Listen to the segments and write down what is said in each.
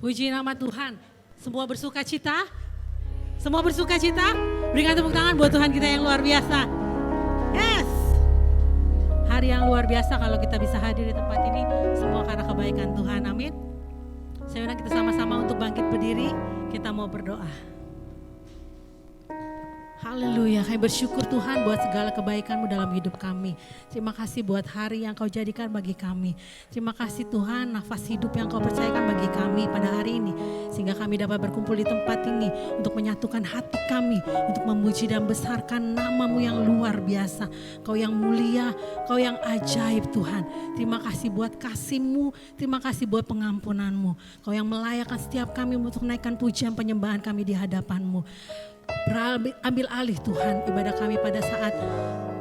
Puji nama Tuhan. Semua bersuka cita? Semua bersuka cita? Berikan tepuk tangan buat Tuhan kita yang luar biasa. Yes. Hari yang luar biasa kalau kita bisa hadir di tempat ini. Semua karena kebaikan Tuhan. Amin. Saya undang kita sama-sama untuk bangkit berdiri. Kita mau berdoa. Haleluya, kami bersyukur Tuhan buat segala kebaikan-Mu dalam hidup kami. Terima kasih buat hari yang Kau jadikan bagi kami. Terima kasih Tuhan, nafas hidup yang Kau percayakan bagi kami pada hari ini. Sehingga kami dapat berkumpul di tempat ini untuk menyatukan hati kami. Untuk memuji dan besarkan nama-Mu yang luar biasa. Kau yang mulia, Kau yang ajaib Tuhan. Terima kasih buat kasih-Mu, terima kasih buat pengampunan-Mu. Kau yang melayakkan setiap kami untuk naikkan pujian penyembahan kami di hadapan-Mu. Ambil alih Tuhan ibadah kami pada saat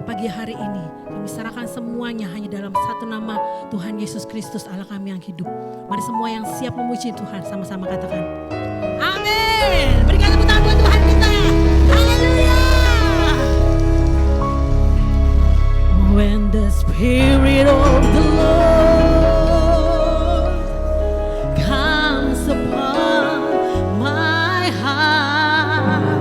pagi hari ini. Kami serahkan semuanya hanya dalam satu nama Tuhan Yesus Kristus Allah kami yang hidup. Mari semua yang siap memuji Tuhan sama-sama katakan amin. Berikan tepuk tangan buat Tuhan kita. Haleluya. When the Spirit of the Lord comes upon my heart,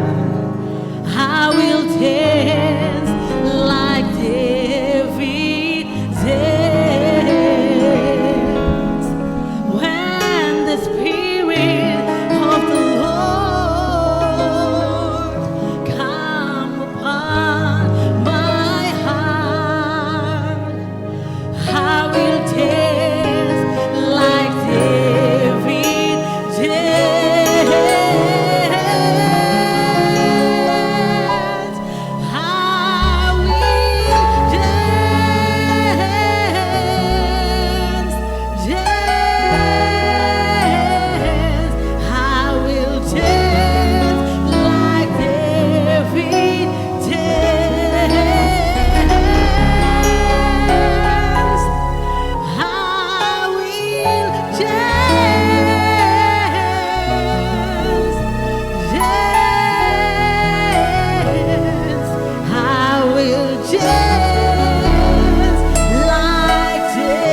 I will dance like David danced. When the Spirit of the Lord come upon my heart, I will dance like David danced. I will dance, dance. I will dance like David danced. I will dance, dance. I will dance like David danced.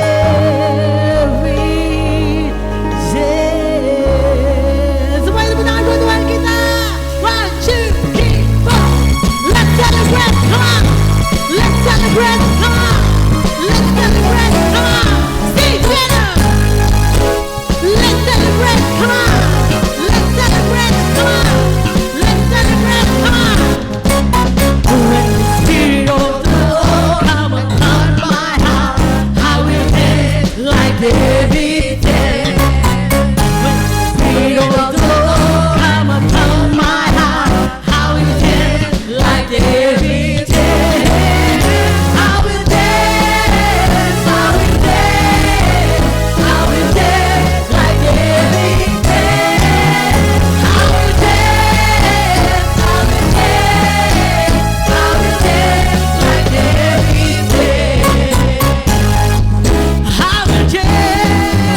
Semuanya tepuk tangan buat Tuhan kita. 1, 2, 3, 4. Let's celebrate, come on. Let's celebrate, come on. Let's celebrate, come on. Sing together. Let's celebrate, come on. Let's celebrate, come on. Let's celebrate, come on. When the Spirit of the Lord come upon my heart, I will dance like David danced. When the Spirit of the Lord come upon my heart, I will dance like David danced. I will dance, I will dance, I will dance like David danced. I will dance, I will dance, I will dance like David danced. I will dance,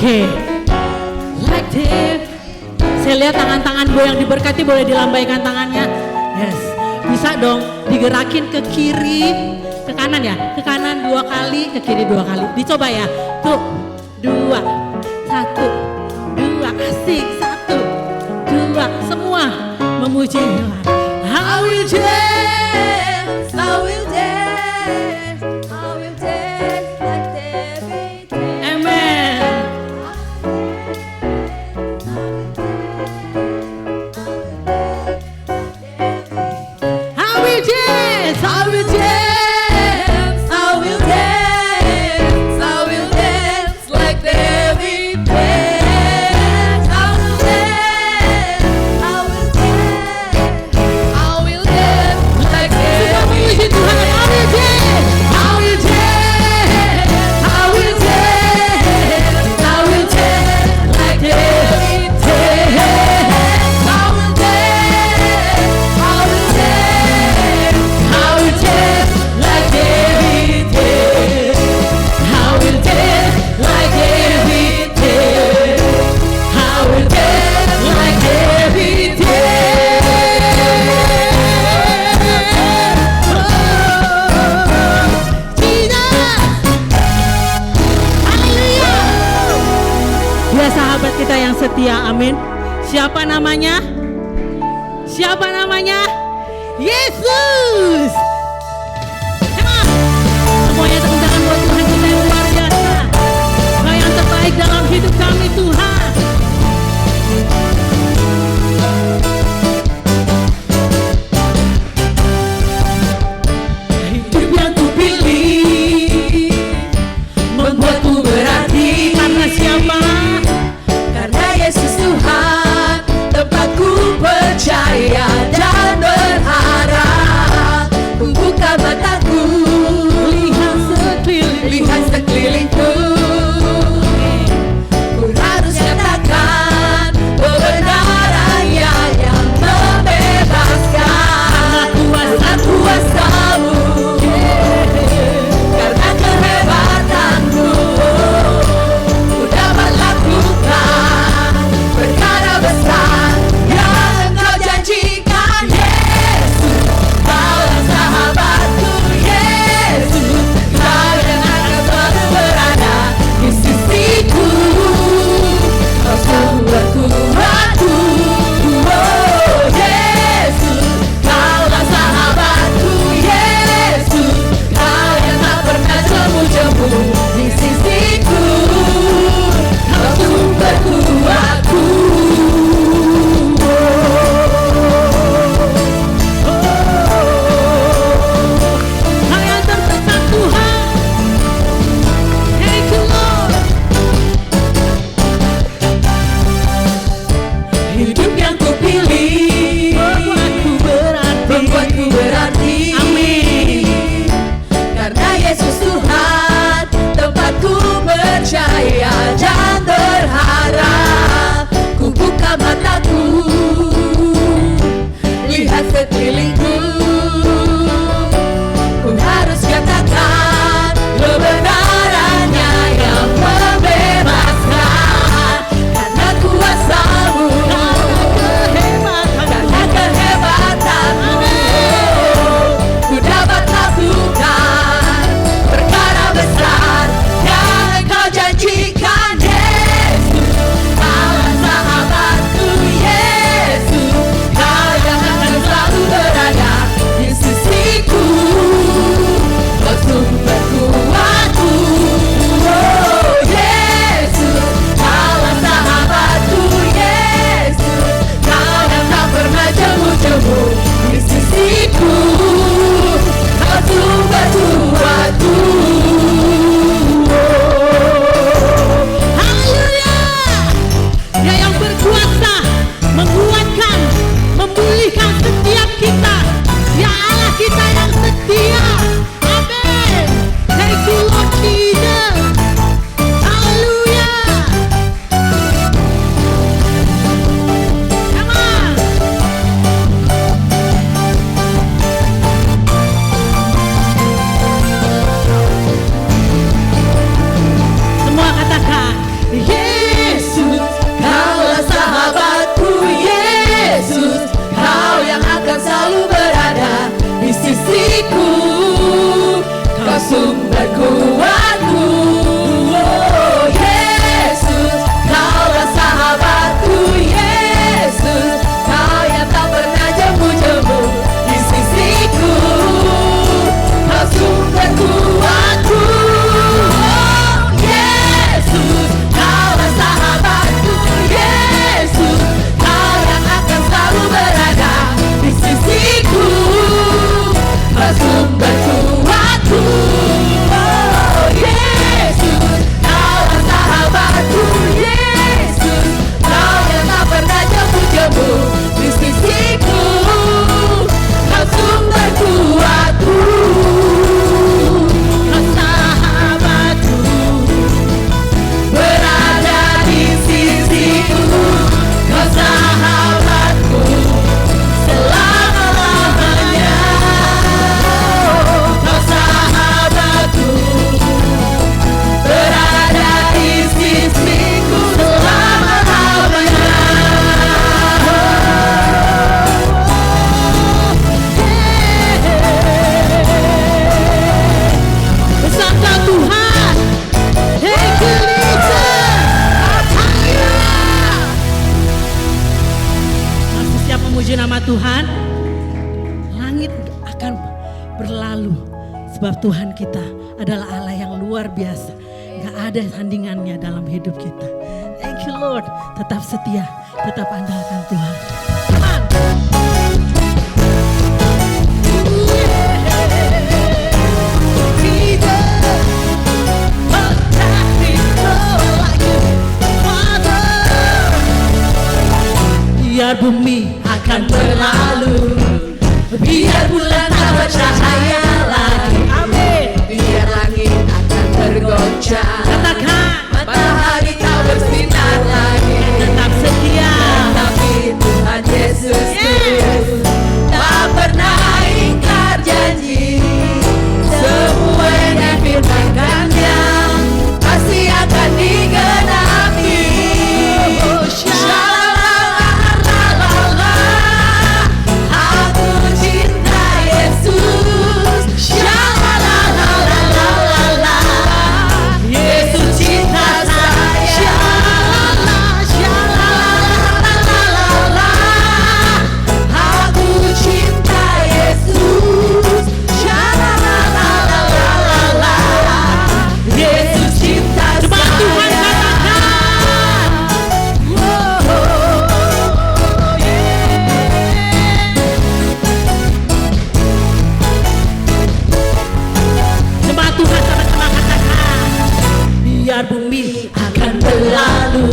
Oke. Like this. Saya lihat tangan-tangan gue yang diberkati boleh dilambaikan tangannya. Yes. Bisa dong digerakin ke kiri, ke kanan ya. Ke kanan 2 kali, ke kiri 2 kali. Dicoba ya. Tuh. 2, 1, 2. Asik. 1, 2. Semua memuji Tuhan. I will dance, I will dance, I will dance like David. Amen. I will dance, I will dance, I will dance, I will dance like David dance. I will dance, I will dance, I will dance like David. Puji Tuhan, I will dance, I will dance, I will dance, I will dance like David dance. I will dance, I will dance, I will dance like David did. I will dance like David did. I will dance like David did. Oh, Jesus. Haleluya. Dia sahabat kita yang setia, amin. Siapa namanya? Siapa namanya? Yesus. Come on. Semuanya tepuk tangan buat Tuhan kita yang luar biasa. Kau yang terbaik dalam hidup kami Tuhan. Hidup yang ku pilih membuatku berarti. Karena siapa? Karena Yesus Tuhan, tempatku percaya dan berharap. sumber kuatku. Oh Yesus, Kaulah sahabatku. Yesus, Kau yang tak pernah jemu-jemu di sisiku. Kau sumber kuatku. Oh Yesus, Kaulah sahabatku. Yesus, Kau yang akan selalu berada di sisiku. Kau sumber kuatku. Oh Yesus, Kaulah sahabatku. Yesus, Kau yang tak pernah jemu-jemu di sisiku. Kau sumber kuatku. Kau sahabatku, berada di sisiku. Kau sahabatku selama-lamanya. Kau sahabatku, berada di sisiku selama-lamanya. Bersama Tuhan. Thank you, Lisa. Masih siap memuji nama Tuhan? Langit akan berlalu, sebab Tuhan kita adalah Allah yang luar biasa. Gak ada tandingannya dalam hidup kita. Thank you Lord. Tetap setia, tetap andalkan Tuhan. Come on. Biar bumi akan berlalu, biar bulan tak bercahaya lagi. Amin. Biar langit akan bergoncang, katakan matahari tak bersinar lagi. Tetap setia, tapi Tuhan Yesusku tak pernah ingkar janji. Semua yang difirmankannya pasti akan digenapi. Oh, aku cinta Yesus. Yesus cinta saya. Aku cinta Yesus. Yesus cinta saya. Tuhan katakan. Jemaat Tuhan sama-sama katakan. Biar bumi akan berlalu,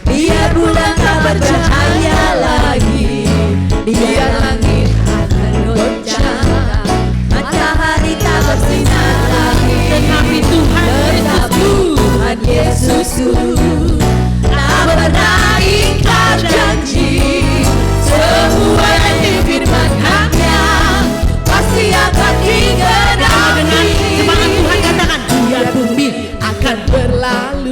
biar bulan tak bercahaya lagi, biar langit akan goncang, matahari tak bersinar lagi. Tetapi Tuhan Yesusku tak pernah ingkar janji. Semua yang difirmankannya pasti akan digenapi. Semangat Tuhan katakan. Biar bumi akan berlalu,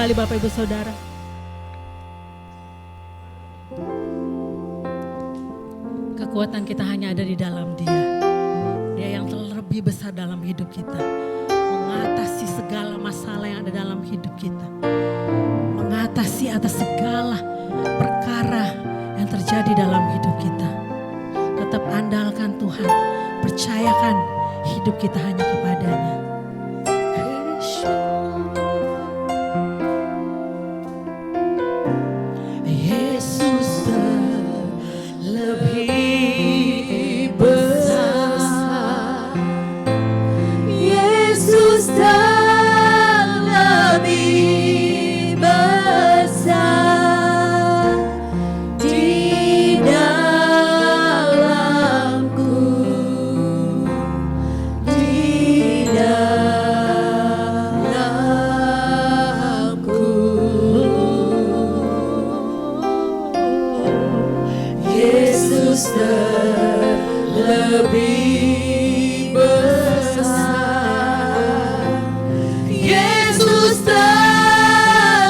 kembali Bapak Ibu Saudara. Kekuatan kita hanya ada di dalam Dia. Dia yang terlebih besar dalam hidup kita. Mengatasi segala masalah yang ada dalam hidup kita. Mengatasi atas segala perkara yang terjadi dalam hidup kita. Tetap andalkan Tuhan. Percayakan hidup kita hanya kepada-Nya. Yesus lebih besar. Yesus lebih besar di dalamku, di dalamku. Yesus lebih besar. Yesus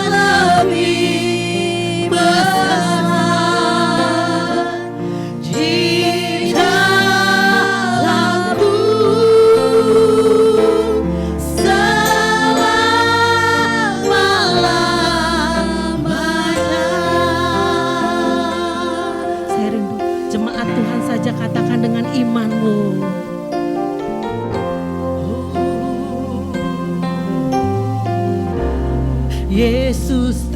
lebih besar di dalamku selama-lamanya. Saya rindu jemaat Tuhan saja katakan dengan imanmu. Yesus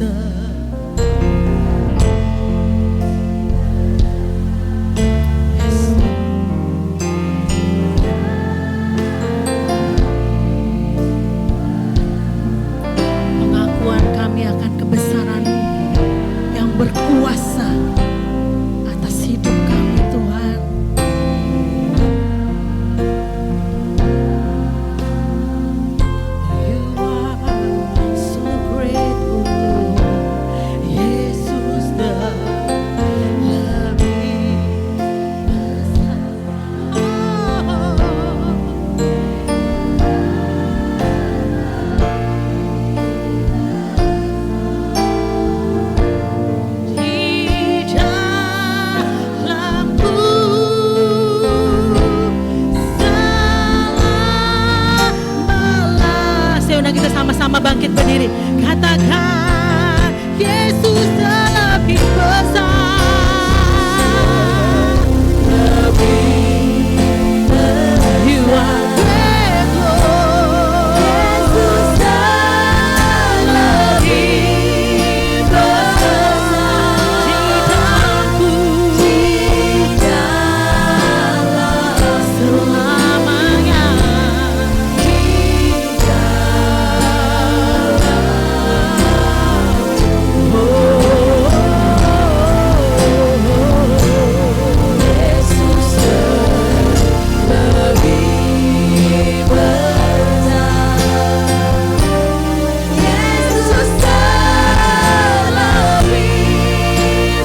pengakuan kami akan kebesaran-Mu yang berkuasa atas hidup kami Tuhan. You are so grateful, Yesus lebih besar. Di dalamku selama-lamanya. Saya undang kita sama-sama bangkit berdiri. Katakan Yesus lebih besar. You are great, Lord. Yesus lebih besar Di dalamku di dalam selamanya. Yesus lebih besar. Yesus lebih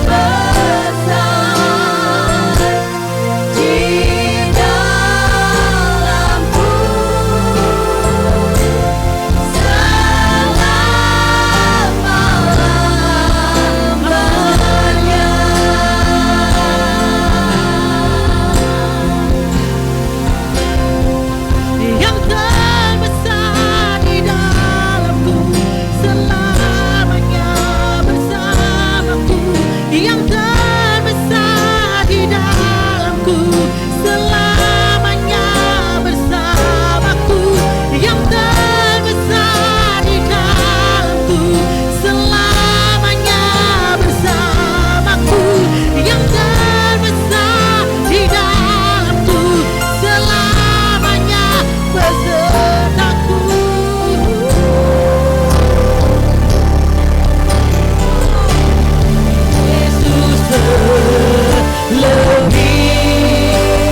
besar di dalamku selama-lamanya. Yang terbesar di dalamku, selamanya bersamaku. Yang terbesar di dalamku, selamanya bersamaku. Yang terbesar di dalamku, selamanya bersamaku. Yang terbesar di dalamku, selamanya besertaku. Yesus lebih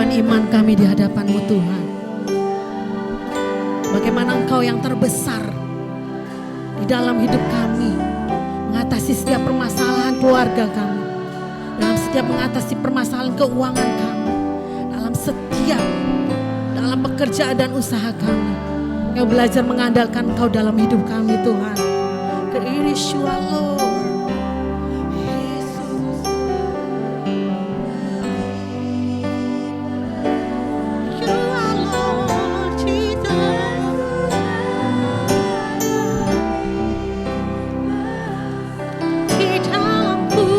menaikkan iman kami di hadapan-Mu Tuhan. Bagaimana Engkau yang terbesar di dalam hidup kami, mengatasi setiap permasalahan keluarga kami, mengatasi permasalahan keuangan kami, dalam pekerjaan dan usaha kami. Kau belajar mengandalkan Engkau dalam hidup kami Tuhan. Yeshua Lord. Yesus. Yeshua Lord Jesus. Di dalamku.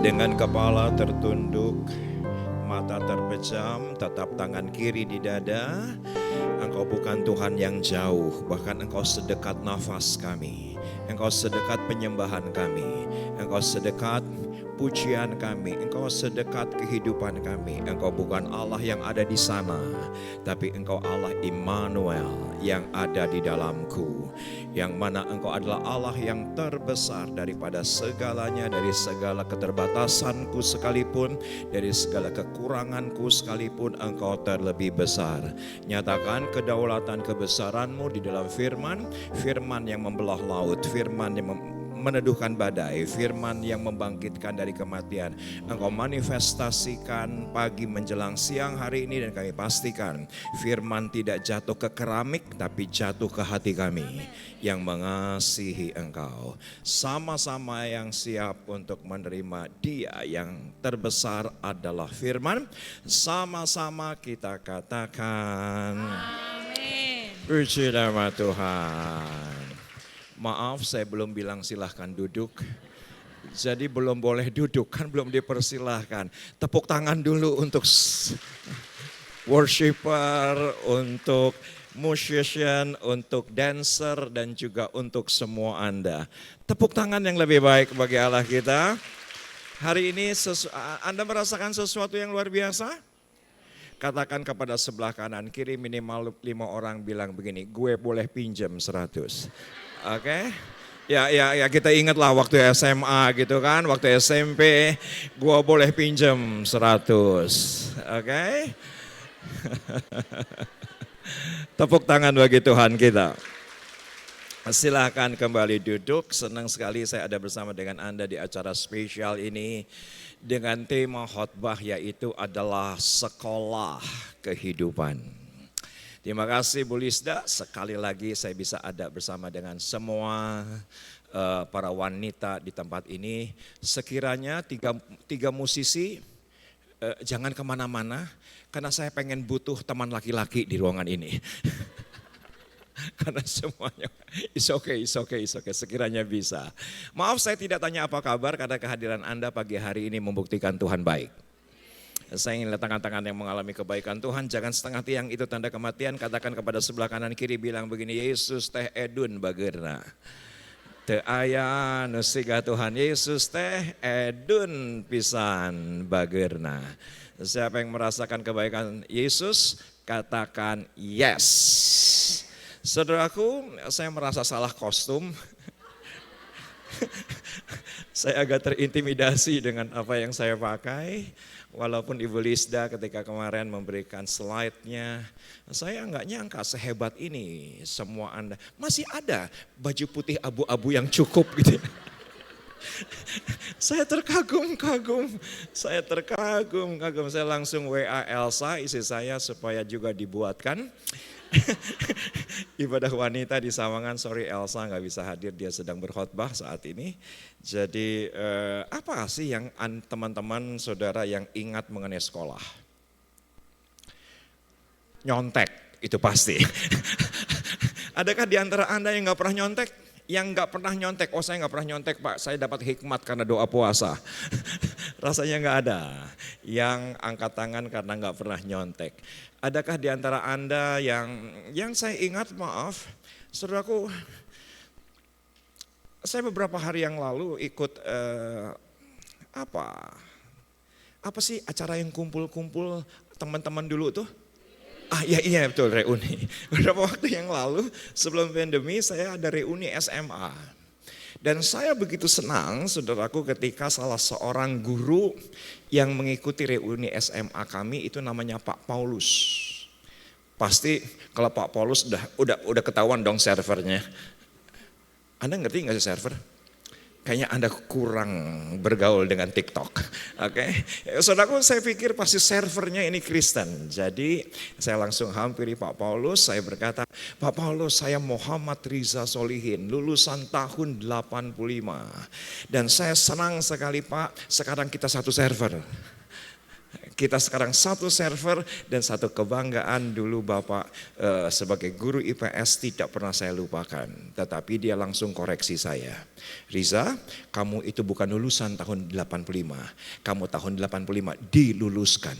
Dengan kepala tertunduk, mata terpejam, tetap tangan kiri di dada. Engkau bukan Tuhan yang jauh, bahkan Engkau sedekat nafas kami. Engkau sedekat penyembahan kami. Engkau sedekat pujian kami. Engkau sedekat kehidupan kami. Engkau bukan Allah yang ada di sana, tapi Engkau Allah Immanuel yang ada di dalamku. Yang mana Engkau adalah Allah yang terbesar daripada segalanya, dari segala keterbatasanku sekalipun, dari segala kekuranganku sekalipun, Engkau terlebih besar. Nyatakan kedaulatan kebesaran-Mu di dalam firman, firman yang membelah laut, firman yang meneduhkan badai, firman yang membangkitkan dari kematian. Engkau manifestasikan pagi menjelang siang hari ini, dan kami pastikan firman tidak jatuh ke keramik, tapi jatuh ke hati kami yang mengasihi Engkau. Sama-sama yang siap untuk menerima Dia yang terbesar adalah firman. Sama-sama kita katakan amin. Puji nama Tuhan. Maaf, saya belum bilang silahkan duduk. Jadi belum boleh duduk, kan belum dipersilahkan. Tepuk tangan dulu untuk worshiper, untuk musician, untuk dancer, dan juga untuk semua Anda. Tepuk tangan yang lebih baik bagi Allah kita. Hari ini Anda merasakan sesuatu yang luar biasa? Katakan kepada sebelah kanan kiri, minimal 5 orang bilang begini, gue boleh pinjam 100. Oke, ya kita ingatlah waktu SMA gitu kan, waktu SMP gua boleh pinjam 100, oke? Tepuk tangan bagi Tuhan kita. Silahkan kembali duduk, senang sekali saya ada bersama dengan Anda di acara spesial ini dengan tema khotbah yaitu adalah sekolah kehidupan. Terima kasih Bu Lisda, sekali lagi saya bisa ada bersama dengan semua para wanita di tempat ini. Sekiranya tiga musisi jangan kemana-mana, karena saya pengen butuh teman laki-laki di ruangan ini. Karena semuanya is okay, sekiranya bisa. Maaf saya tidak tanya apa kabar karena kehadiran Anda pagi hari ini membuktikan Tuhan baik. Saya ingin lihat tangan-tangan yang mengalami kebaikan Tuhan, jangan setengah tiang itu tanda kematian. Katakan kepada sebelah kanan kiri, bilang begini, Yesus teh edun bagerna. Teu aya nu siga Tuhan Yesus teh edun pisan bagerna. Siapa yang merasakan kebaikan Yesus, katakan yes. Saudaraku, saya merasa salah kostum. Saya agak terintimidasi dengan apa yang saya pakai. Walaupun Ibu Lisda ketika kemarin memberikan slide-nya, saya nggak nyangka sehebat ini semua Anda. Masih ada baju putih abu-abu yang cukup gitu. Saya terkagum-kagum. Saya langsung WA Elsa, istri saya, supaya juga dibuatkan. Ibadah wanita di Sawangan, sorry Elsa nggak bisa hadir, dia sedang berkhotbah saat ini. Jadi apa sih yang teman-teman saudara yang ingat mengenai sekolah? Nyontek, itu pasti. Adakah di antara Anda yang nggak pernah nyontek? Yang nggak pernah nyontek, oh saya nggak pernah nyontek Pak, saya dapat hikmat karena doa puasa. Rasanya nggak ada. Yang angkat tangan karena nggak pernah nyontek. Adakah di antara Anda yang saya ingat, maaf, saudaraku, saya beberapa hari yang lalu ikut apa sih acara yang kumpul-kumpul teman-teman dulu tuh? Iya betul, reuni. Beberapa waktu yang lalu sebelum pandemi saya ada reuni SMA. Dan saya begitu senang saudaraku ketika salah seorang guru yang mengikuti reuni SMA kami itu namanya Pak Paulus. Pasti kalau Pak Paulus udah ketahuan dong servernya. Anda ngerti nggak sih server? Kayaknya Anda kurang bergaul dengan TikTok. Oke. Saudaraku, saya pikir pasti servernya ini Kristen. Jadi saya langsung hampiri Pak Paulus, saya berkata, Pak Paulus, saya Muhammad Riza Solihin, lulusan tahun 85. Dan saya senang sekali Pak, sekarang kita satu server. Kita sekarang satu server dan satu kebanggaan dulu Bapak sebagai guru IPS tidak pernah saya lupakan. Tetapi dia langsung koreksi saya. Riza, kamu itu bukan lulusan tahun 85. Kamu tahun 85 diluluskan.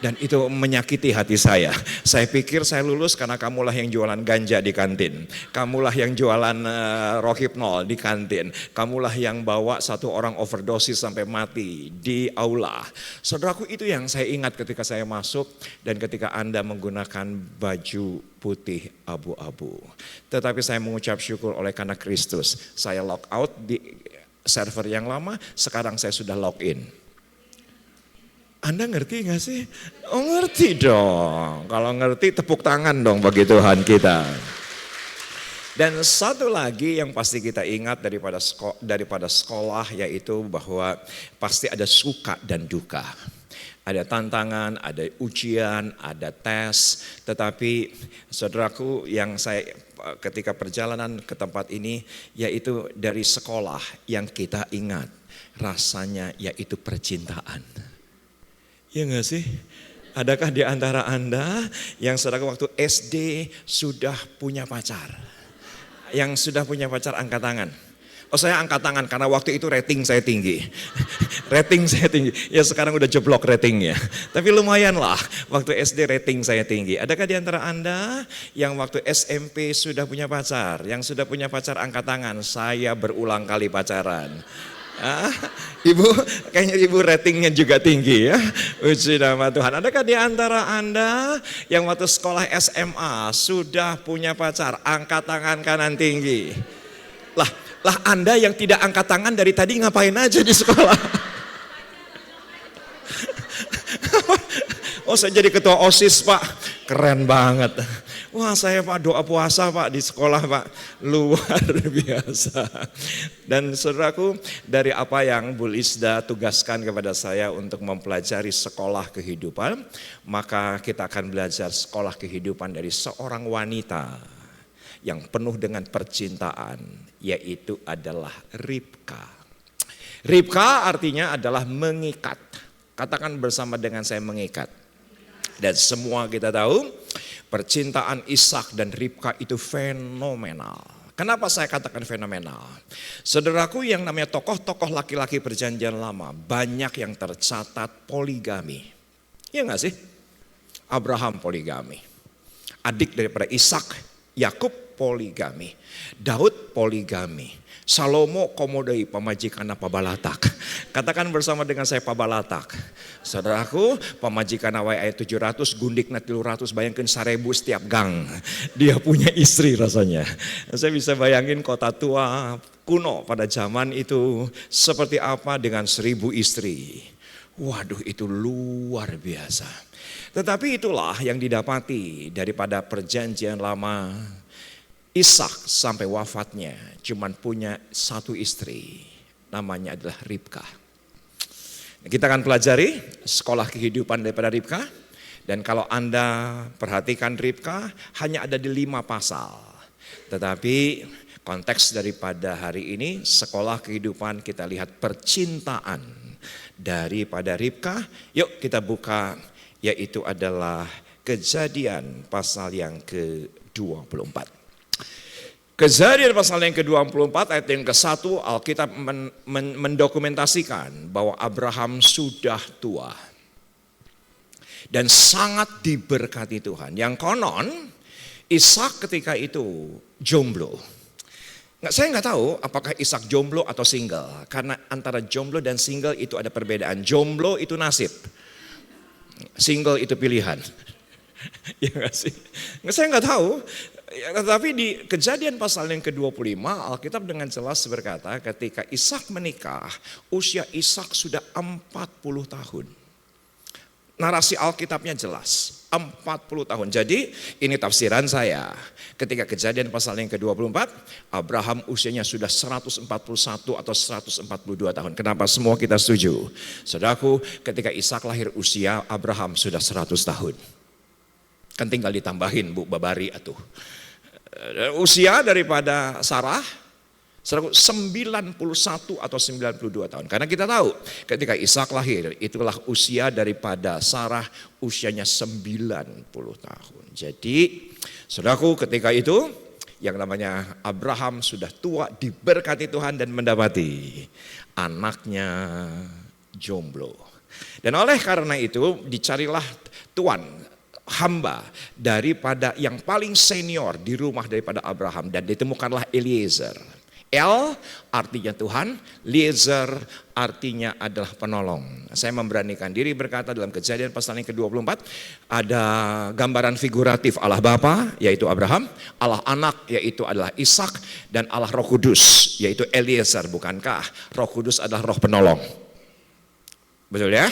Dan itu menyakiti hati saya. Saya pikir saya lulus karena kamulah yang jualan ganja di kantin. Kamulah yang jualan rohypnol di kantin. Kamulah yang bawa satu orang overdosis sampai mati di aula. Saudaraku, itu yang saya ingat ketika saya masuk dan ketika Anda menggunakan baju putih abu-abu. Tetapi saya mengucap syukur oleh karena Kristus. Saya log out di server yang lama, sekarang saya sudah login. Anda ngerti gak sih? Oh ngerti dong. Kalau ngerti tepuk tangan dong bagi Tuhan kita. Dan satu lagi yang pasti kita ingat daripada sekolah yaitu bahwa pasti ada suka dan duka. Ada tantangan, ada ujian, ada tes. Tetapi saudaraku yang saya ketika perjalanan ke tempat ini yaitu dari sekolah yang kita ingat rasanya yaitu percintaan. Ya enggak sih? Adakah di antara Anda yang saudara waktu SD sudah punya pacar? Yang sudah punya pacar angkat tangan. Oh saya angkat tangan karena waktu itu rating saya tinggi. Rating saya tinggi. Ya sekarang udah jeblok ratingnya. Tapi lumayan lah waktu SD rating saya tinggi. Adakah di antara Anda yang waktu SMP sudah punya pacar? Yang sudah punya pacar angkat tangan. Saya berulang kali pacaran. Ibu, kayaknya ibu ratingnya juga tinggi ya. Puji nama Tuhan. Adakah di antara Anda yang waktu sekolah SMA sudah punya pacar? Angkat tangan kanan tinggi. Lah Anda yang tidak angkat tangan dari tadi ngapain aja di sekolah? Oh saya jadi ketua OSIS Pak, keren banget. Wah saya Pak doa puasa Pak di sekolah Pak, luar biasa. Dan saudaraku dari apa yang Bu Lisda tugaskan kepada saya untuk mempelajari sekolah kehidupan, maka kita akan belajar sekolah kehidupan dari seorang wanita yang penuh dengan percintaan, yaitu adalah Ribka. Ribka artinya adalah mengikat, katakan bersama dengan saya mengikat. Dan semua kita tahu Percintaan Ishak dan Ribka itu fenomenal. Kenapa saya katakan fenomenal? Saudaraku, yang namanya tokoh-tokoh laki-laki perjanjian lama banyak yang tercatat poligami. Iya gak sih? Abraham poligami. Adik daripada Ishak, Yakub poligami. Daud poligami. Salomo komodai pamajikan pabalatak. Katakan bersama dengan saya pabalatak. Saudaraku, pamajikan ayat 700, gundik na 300, bayangkan 1000 setiap gang. Dia punya istri rasanya. Saya bisa bayangin kota tua kuno pada zaman itu seperti apa dengan 1000 istri. Waduh, itu luar biasa. Tetapi itulah yang didapati daripada perjanjian lama. Ishak sampai wafatnya cuman punya satu istri, namanya adalah Ribka. Kita akan pelajari sekolah kehidupan daripada Ribka. Dan kalau Anda perhatikan Ribka hanya ada di 5 pasal. Tetapi konteks daripada hari ini sekolah kehidupan kita lihat percintaan daripada Ribka. Yuk kita buka, yaitu adalah Kejadian pasal yang ke-24. Kejadian pasal yang ke-24 ayat yang ke-1, Alkitab mendokumentasikan bahwa Abraham sudah tua dan sangat diberkati Tuhan. Yang konon Ishak ketika itu jomblo. Saya nggak tahu apakah Ishak jomblo atau single, karena antara jomblo dan single itu ada perbedaan. Jomblo itu nasib, single itu pilihan. Ya nggak sih? Saya nggak tahu. Tetapi di Kejadian pasal yang ke-25 Alkitab dengan jelas berkata ketika Ishak menikah, usia Ishak sudah 40 tahun. Narasi Alkitabnya jelas, 40 tahun. Jadi ini tafsiran saya. Ketika Kejadian pasal yang ke-24, Abraham usianya sudah 141 atau 142 tahun. Kenapa semua kita setuju? Saudaraku, ketika Ishak lahir usia Abraham sudah 100 tahun. Kan tinggal ditambahin Bu Babari atuh. Usia daripada Sarah 91 atau 92 tahun. Karena kita tahu ketika Ishak lahir itulah usia daripada Sarah, usianya 90 tahun. Jadi saudaraku, ketika itu yang namanya Abraham sudah tua, diberkati Tuhan dan mendapati anaknya jomblo. Dan oleh karena itu dicarilah tuan, hamba daripada yang paling senior di rumah daripada Abraham, dan ditemukanlah Eliezer. El artinya Tuhan, Eliezer artinya adalah penolong. Saya memberanikan diri berkata dalam Kejadian pasal yang ke-24 ada gambaran figuratif Allah Bapa yaitu Abraham, Allah Anak yaitu adalah Ishak, dan Allah Roh Kudus yaitu Eliezer. Bukankah Roh Kudus adalah roh penolong? Betul ya?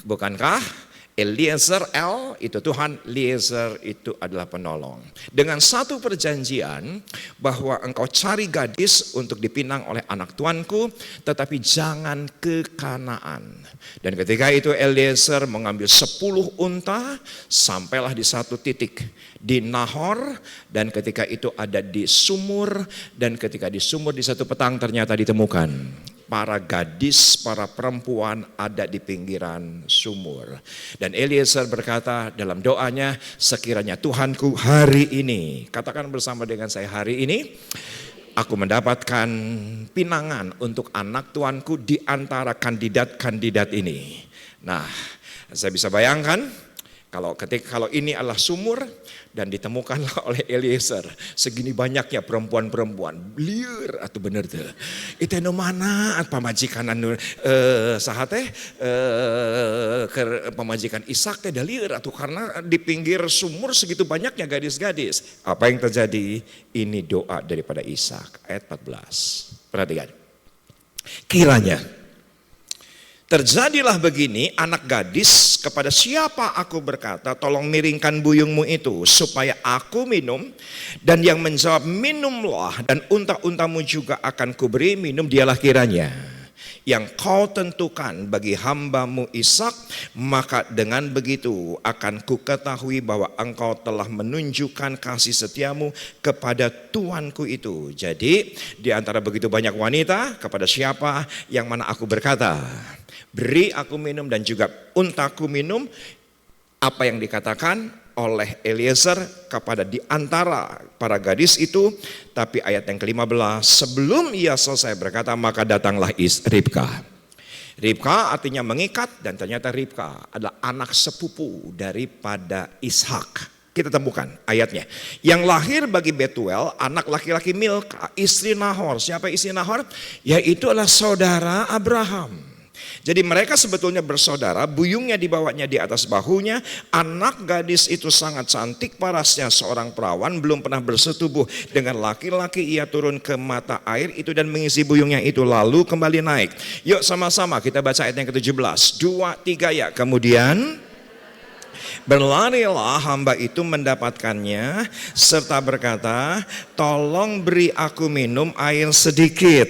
Bukankah Eliezer, El itu Tuhan, Eliezer itu adalah penolong. Dengan satu perjanjian bahwa engkau cari gadis untuk dipinang oleh anak tuanku, tetapi jangan ke Kanaan. Dan ketika itu Eliezer mengambil 10 unta, sampailah di satu titik di Nahor, dan ketika itu ada di sumur, dan ketika di sumur di satu petang ternyata ditemukan para gadis, para perempuan ada di pinggiran sumur. Dan Eliezer berkata dalam doanya, sekiranya Tuhanku hari ini, katakan bersama dengan saya, hari ini aku mendapatkan pinangan untuk anak tuanku di antara kandidat-kandidat ini. Nah, saya bisa bayangkan kalau ini adalah sumur dan ditemukanlah oleh Eliezer segini banyaknya perempuan-perempuan liur atau bener tuh itu anu mana pamajikan anu sahate pamajikan Ishak teh da liur atau karena di pinggir sumur segitu banyaknya gadis-gadis. Apa yang terjadi? Ini doa daripada Ishak ayat 14. Perhatikan. Kiranya terjadilah begini, anak gadis, kepada siapa aku berkata, tolong miringkan buyungmu itu supaya aku minum, dan yang menjawab minumlah, dan unta-untamu juga akan kuberi minum, dialah kiranya yang kau tentukan bagi hambamu Ishak, maka dengan begitu akan kuketahui bahwa engkau telah menunjukkan kasih setiamu kepada tuanku itu. Jadi di antara begitu banyak wanita, kepada siapa yang mana aku berkata, beri aku minum dan juga untaku minum. Apa yang dikatakan? oleh Eliezer kepada di antara para gadis itu. Tapi ayat yang ke-15, sebelum ia selesai berkata, maka datanglah Ribka. Ribka artinya mengikat, dan ternyata Ribka adalah anak sepupu daripada Ishak. Kita temukan ayatnya. Yang lahir bagi Betuel, anak laki-laki Milka, istri Nahor. Siapa istri Nahor? Yaitu adalah saudara Abraham. Jadi mereka sebetulnya bersaudara, buyungnya dibawanya di atas bahunya. Anak gadis itu sangat cantik, parasnya seorang perawan, belum pernah bersetubuh dengan laki-laki. Ia turun ke mata air itu dan mengisi buyungnya itu, lalu kembali naik. Yuk sama-sama kita baca ayat yang ke-17. 2, 3 ya. Kemudian berlarilah hamba itu mendapatkannya serta berkata, tolong beri aku minum air sedikit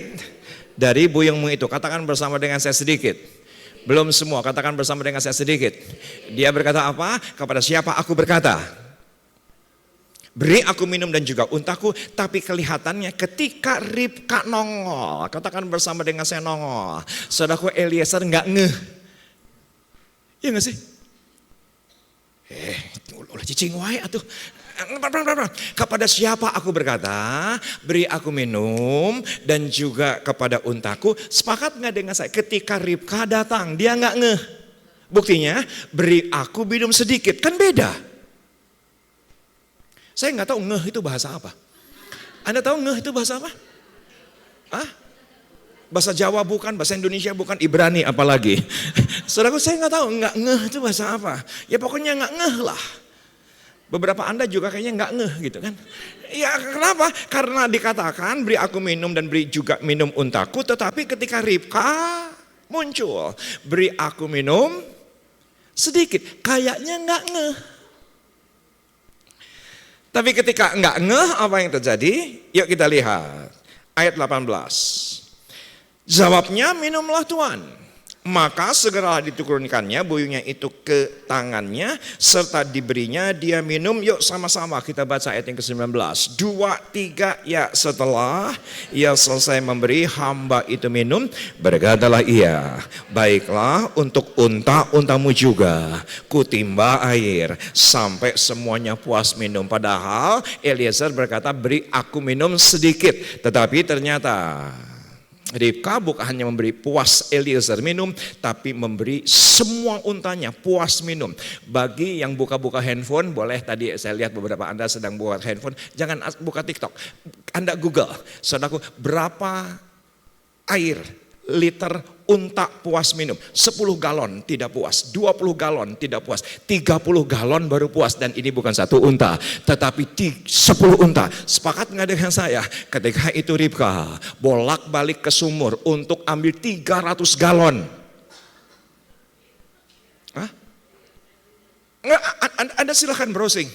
dari buyungmu itu. Katakan bersama dengan saya, sedikit. Belum semua, katakan bersama dengan saya, sedikit. Dia berkata apa? Kepada siapa aku berkata? Beri aku minum dan juga untaku. Tapi kelihatannya ketika Ribka nongol, katakan bersama dengan saya, nongol, saudaraku Eliezer nggak ngeh. Iya nggak sih? Ulah cicing wae atuh. Kepada siapa aku berkata, beri aku minum dan juga kepada untaku. Sepakat nggak dengan saya? Ketika Ribka datang, dia nggak ngeh. Buktinya, beri aku minum sedikit, kan beda. Saya nggak tahu ngeh itu bahasa apa. Anda tahu ngeh itu bahasa apa? Hah? Bahasa Jawa bukan, bahasa Indonesia bukan, Ibrani apalagi. Saudaraku, saya nggak tahu, nggak ngeh itu bahasa apa. Ya pokoknya nggak ngeh lah. Beberapa Anda juga kayaknya nggak ngeh gitu kan. Ya kenapa? Karena dikatakan beri aku minum dan beri juga minum untaku. Tetapi ketika Ribka muncul, beri aku minum sedikit. Kayaknya nggak ngeh. Tapi ketika nggak ngeh, apa yang terjadi? Yuk kita lihat. Ayat 18. Jawabnya, minumlah Tuan. Maka segera diturunkannya buyungnya itu ke tangannya serta diberinya dia minum. Yuk sama-sama kita baca ayat yang ke-19. 2, 3 ya. Setelah ia selesai memberi hamba itu minum, berkatalah ia, baiklah untuk unta-untamu juga kutimba air sampai semuanya puas minum. Padahal Eliezer berkata, beri aku minum sedikit. Tetapi ternyata Ribka bukan hanya memberi puas Eliezer minum, tapi memberi semua untanya puas minum. Bagi yang buka-buka handphone, boleh, tadi saya lihat beberapa Anda sedang buka handphone, jangan buka TikTok. Anda Google, saudaraku, berapa air liter unta puas minum? 10 galon tidak puas, 20 galon tidak puas, 30 galon baru puas. Dan ini bukan satu unta, tetapi 10 unta. Sepakat nggak dengan saya? Ketika itu Ribka bolak-balik ke sumur untuk ambil 300 galon. Hah? Nggak, Anda silakan browsing.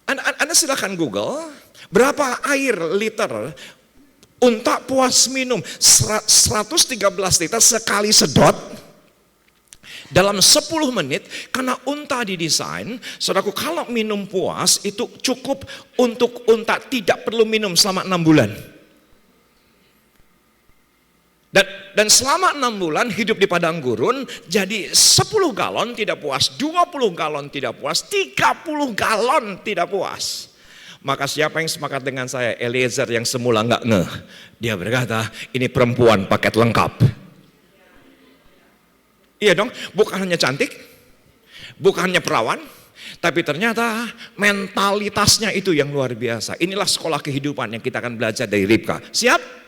Anda silakan Google, berapa air liter unta puas minum? 113 liter sekali sedot dalam 10 menit. Karena unta didesain, saudaraku, kalau minum puas itu cukup untuk unta tidak perlu minum selama 6 bulan. Dan selama 6 bulan hidup di padang gurun, jadi 10 galon tidak puas, 20 galon tidak puas, 30 galon tidak puas. Maka siapa yang sepakat dengan saya? Eliezer yang semula nggak ngeh, dia berkata, ini perempuan paket lengkap. Iya dong, bukan hanya cantik, bukan hanya perawan, tapi ternyata mentalitasnya itu yang luar biasa. Inilah sekolah kehidupan yang kita akan belajar dari Ribka. Siap?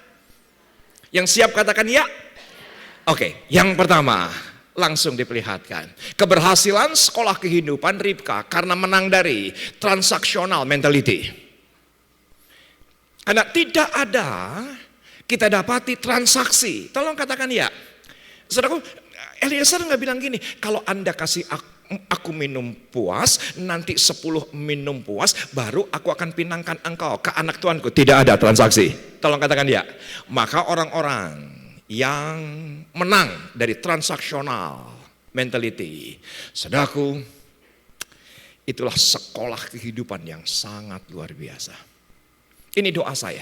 Yang siap katakan ya. Oke, yang pertama langsung diperlihatkan keberhasilan sekolah kehidupan Ribka karena menang dari transaksional mentality. Karena tidak ada kita dapati transaksi. Tolong katakan ya. Saudaraku, Eliezer nggak bilang gini, kalau Anda kasih aku minum puas, nanti 10 minum puas, baru aku akan pinangkan engkau ke anak tuanku. Tidak ada transaksi. Tolong katakan ya. Maka orang-orang yang menang dari transaksional mentality, saudaraku, itulah sekolah kehidupan yang sangat luar biasa. Ini doa saya,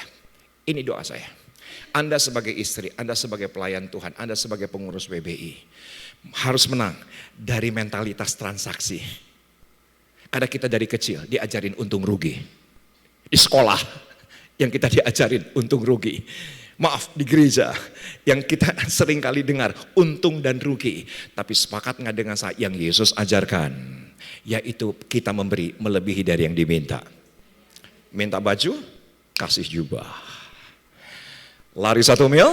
ini doa saya. Anda sebagai istri, Anda sebagai pelayan Tuhan, Anda sebagai pengurus PBI harus menang dari mentalitas transaksi. Karena kita dari kecil diajarin untung rugi. Di sekolah yang kita diajarin untung rugi. Maaf, di gereja yang kita sering kali dengar untung dan rugi. Tapi sepakat nggak dengan saya yang Yesus ajarkan? Yaitu kita memberi melebihi dari yang diminta. Minta baju, kasih jubah. Lari 1 mil,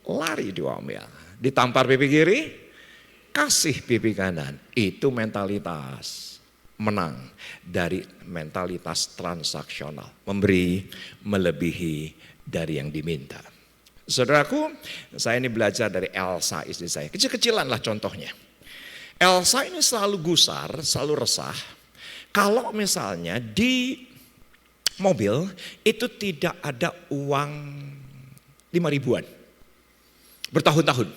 lari 2 mil. Ditampar pipi kiri, kasih pipi kanan. Itu mentalitas menang dari mentalitas transaksional. Memberi melebihi dari yang diminta. Saudaraku, saya ini belajar dari Elsa istri saya. Kecil-kecilan lah contohnya. Elsa ini selalu gusar, selalu resah. Kalau misalnya di mobil itu tidak ada uang 5.000-an. Bertahun-tahun.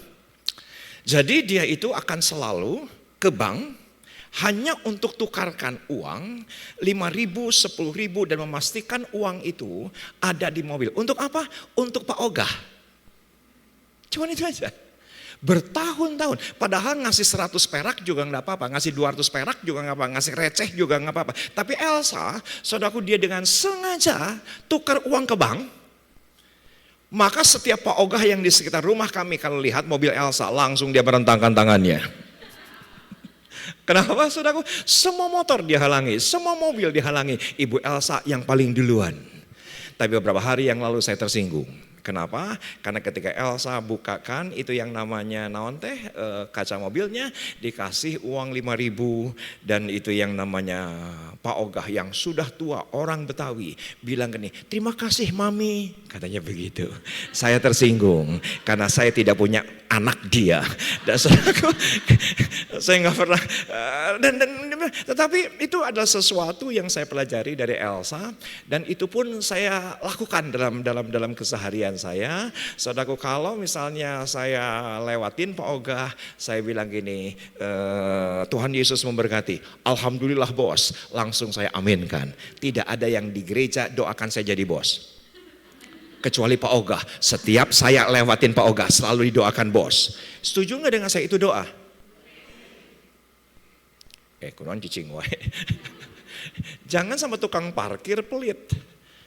Jadi dia itu akan selalu ke bank hanya untuk tukarkan uang 5.000, 10.000 dan memastikan uang itu ada di mobil. Untuk apa? Untuk Pak Ogah. Cuma itu aja. Bertahun-tahun. Padahal ngasih 100 perak juga nggak apa-apa. Ngasih 200 perak juga nggak apa-apa. Ngasih receh juga nggak apa-apa. Tapi Elsa, saudaraku, dia dengan sengaja tukar uang ke bank. Maka setiap Pak Ogah yang di sekitar rumah kami kalau lihat mobil Elsa, langsung dia merentangkan tangannya. Kenapa, saudaraku? Semua motor dihalangi, semua mobil dihalangi. Ibu Elsa yang paling duluan. Tapi beberapa hari yang lalu saya tersinggung. Kenapa? Karena ketika Elsa bukakan itu yang namanya naon teh kaca mobilnya, dikasih uang 5.000 dan itu yang namanya Pak Ogah yang sudah tua orang Betawi bilang gini, terima kasih mami, katanya begitu. Saya tersinggung karena saya tidak punya anak dia dan saya nggak pernah tetapi itu adalah sesuatu yang saya pelajari dari Elsa dan itu pun saya lakukan dalam keseharian saya. Saudaraku, kalau misalnya saya lewatin Pak Ogah, saya bilang gini, Tuhan Yesus memberkati. Alhamdulillah bos, langsung saya aminkan. Tidak ada yang di gereja doakan saya jadi bos. Kecuali Pak Ogah, setiap saya lewatin Pak Ogah selalu didoakan bos. Setuju nggak dengan saya itu doa? Kunon cicing wae. Jangan sama tukang parkir pelit.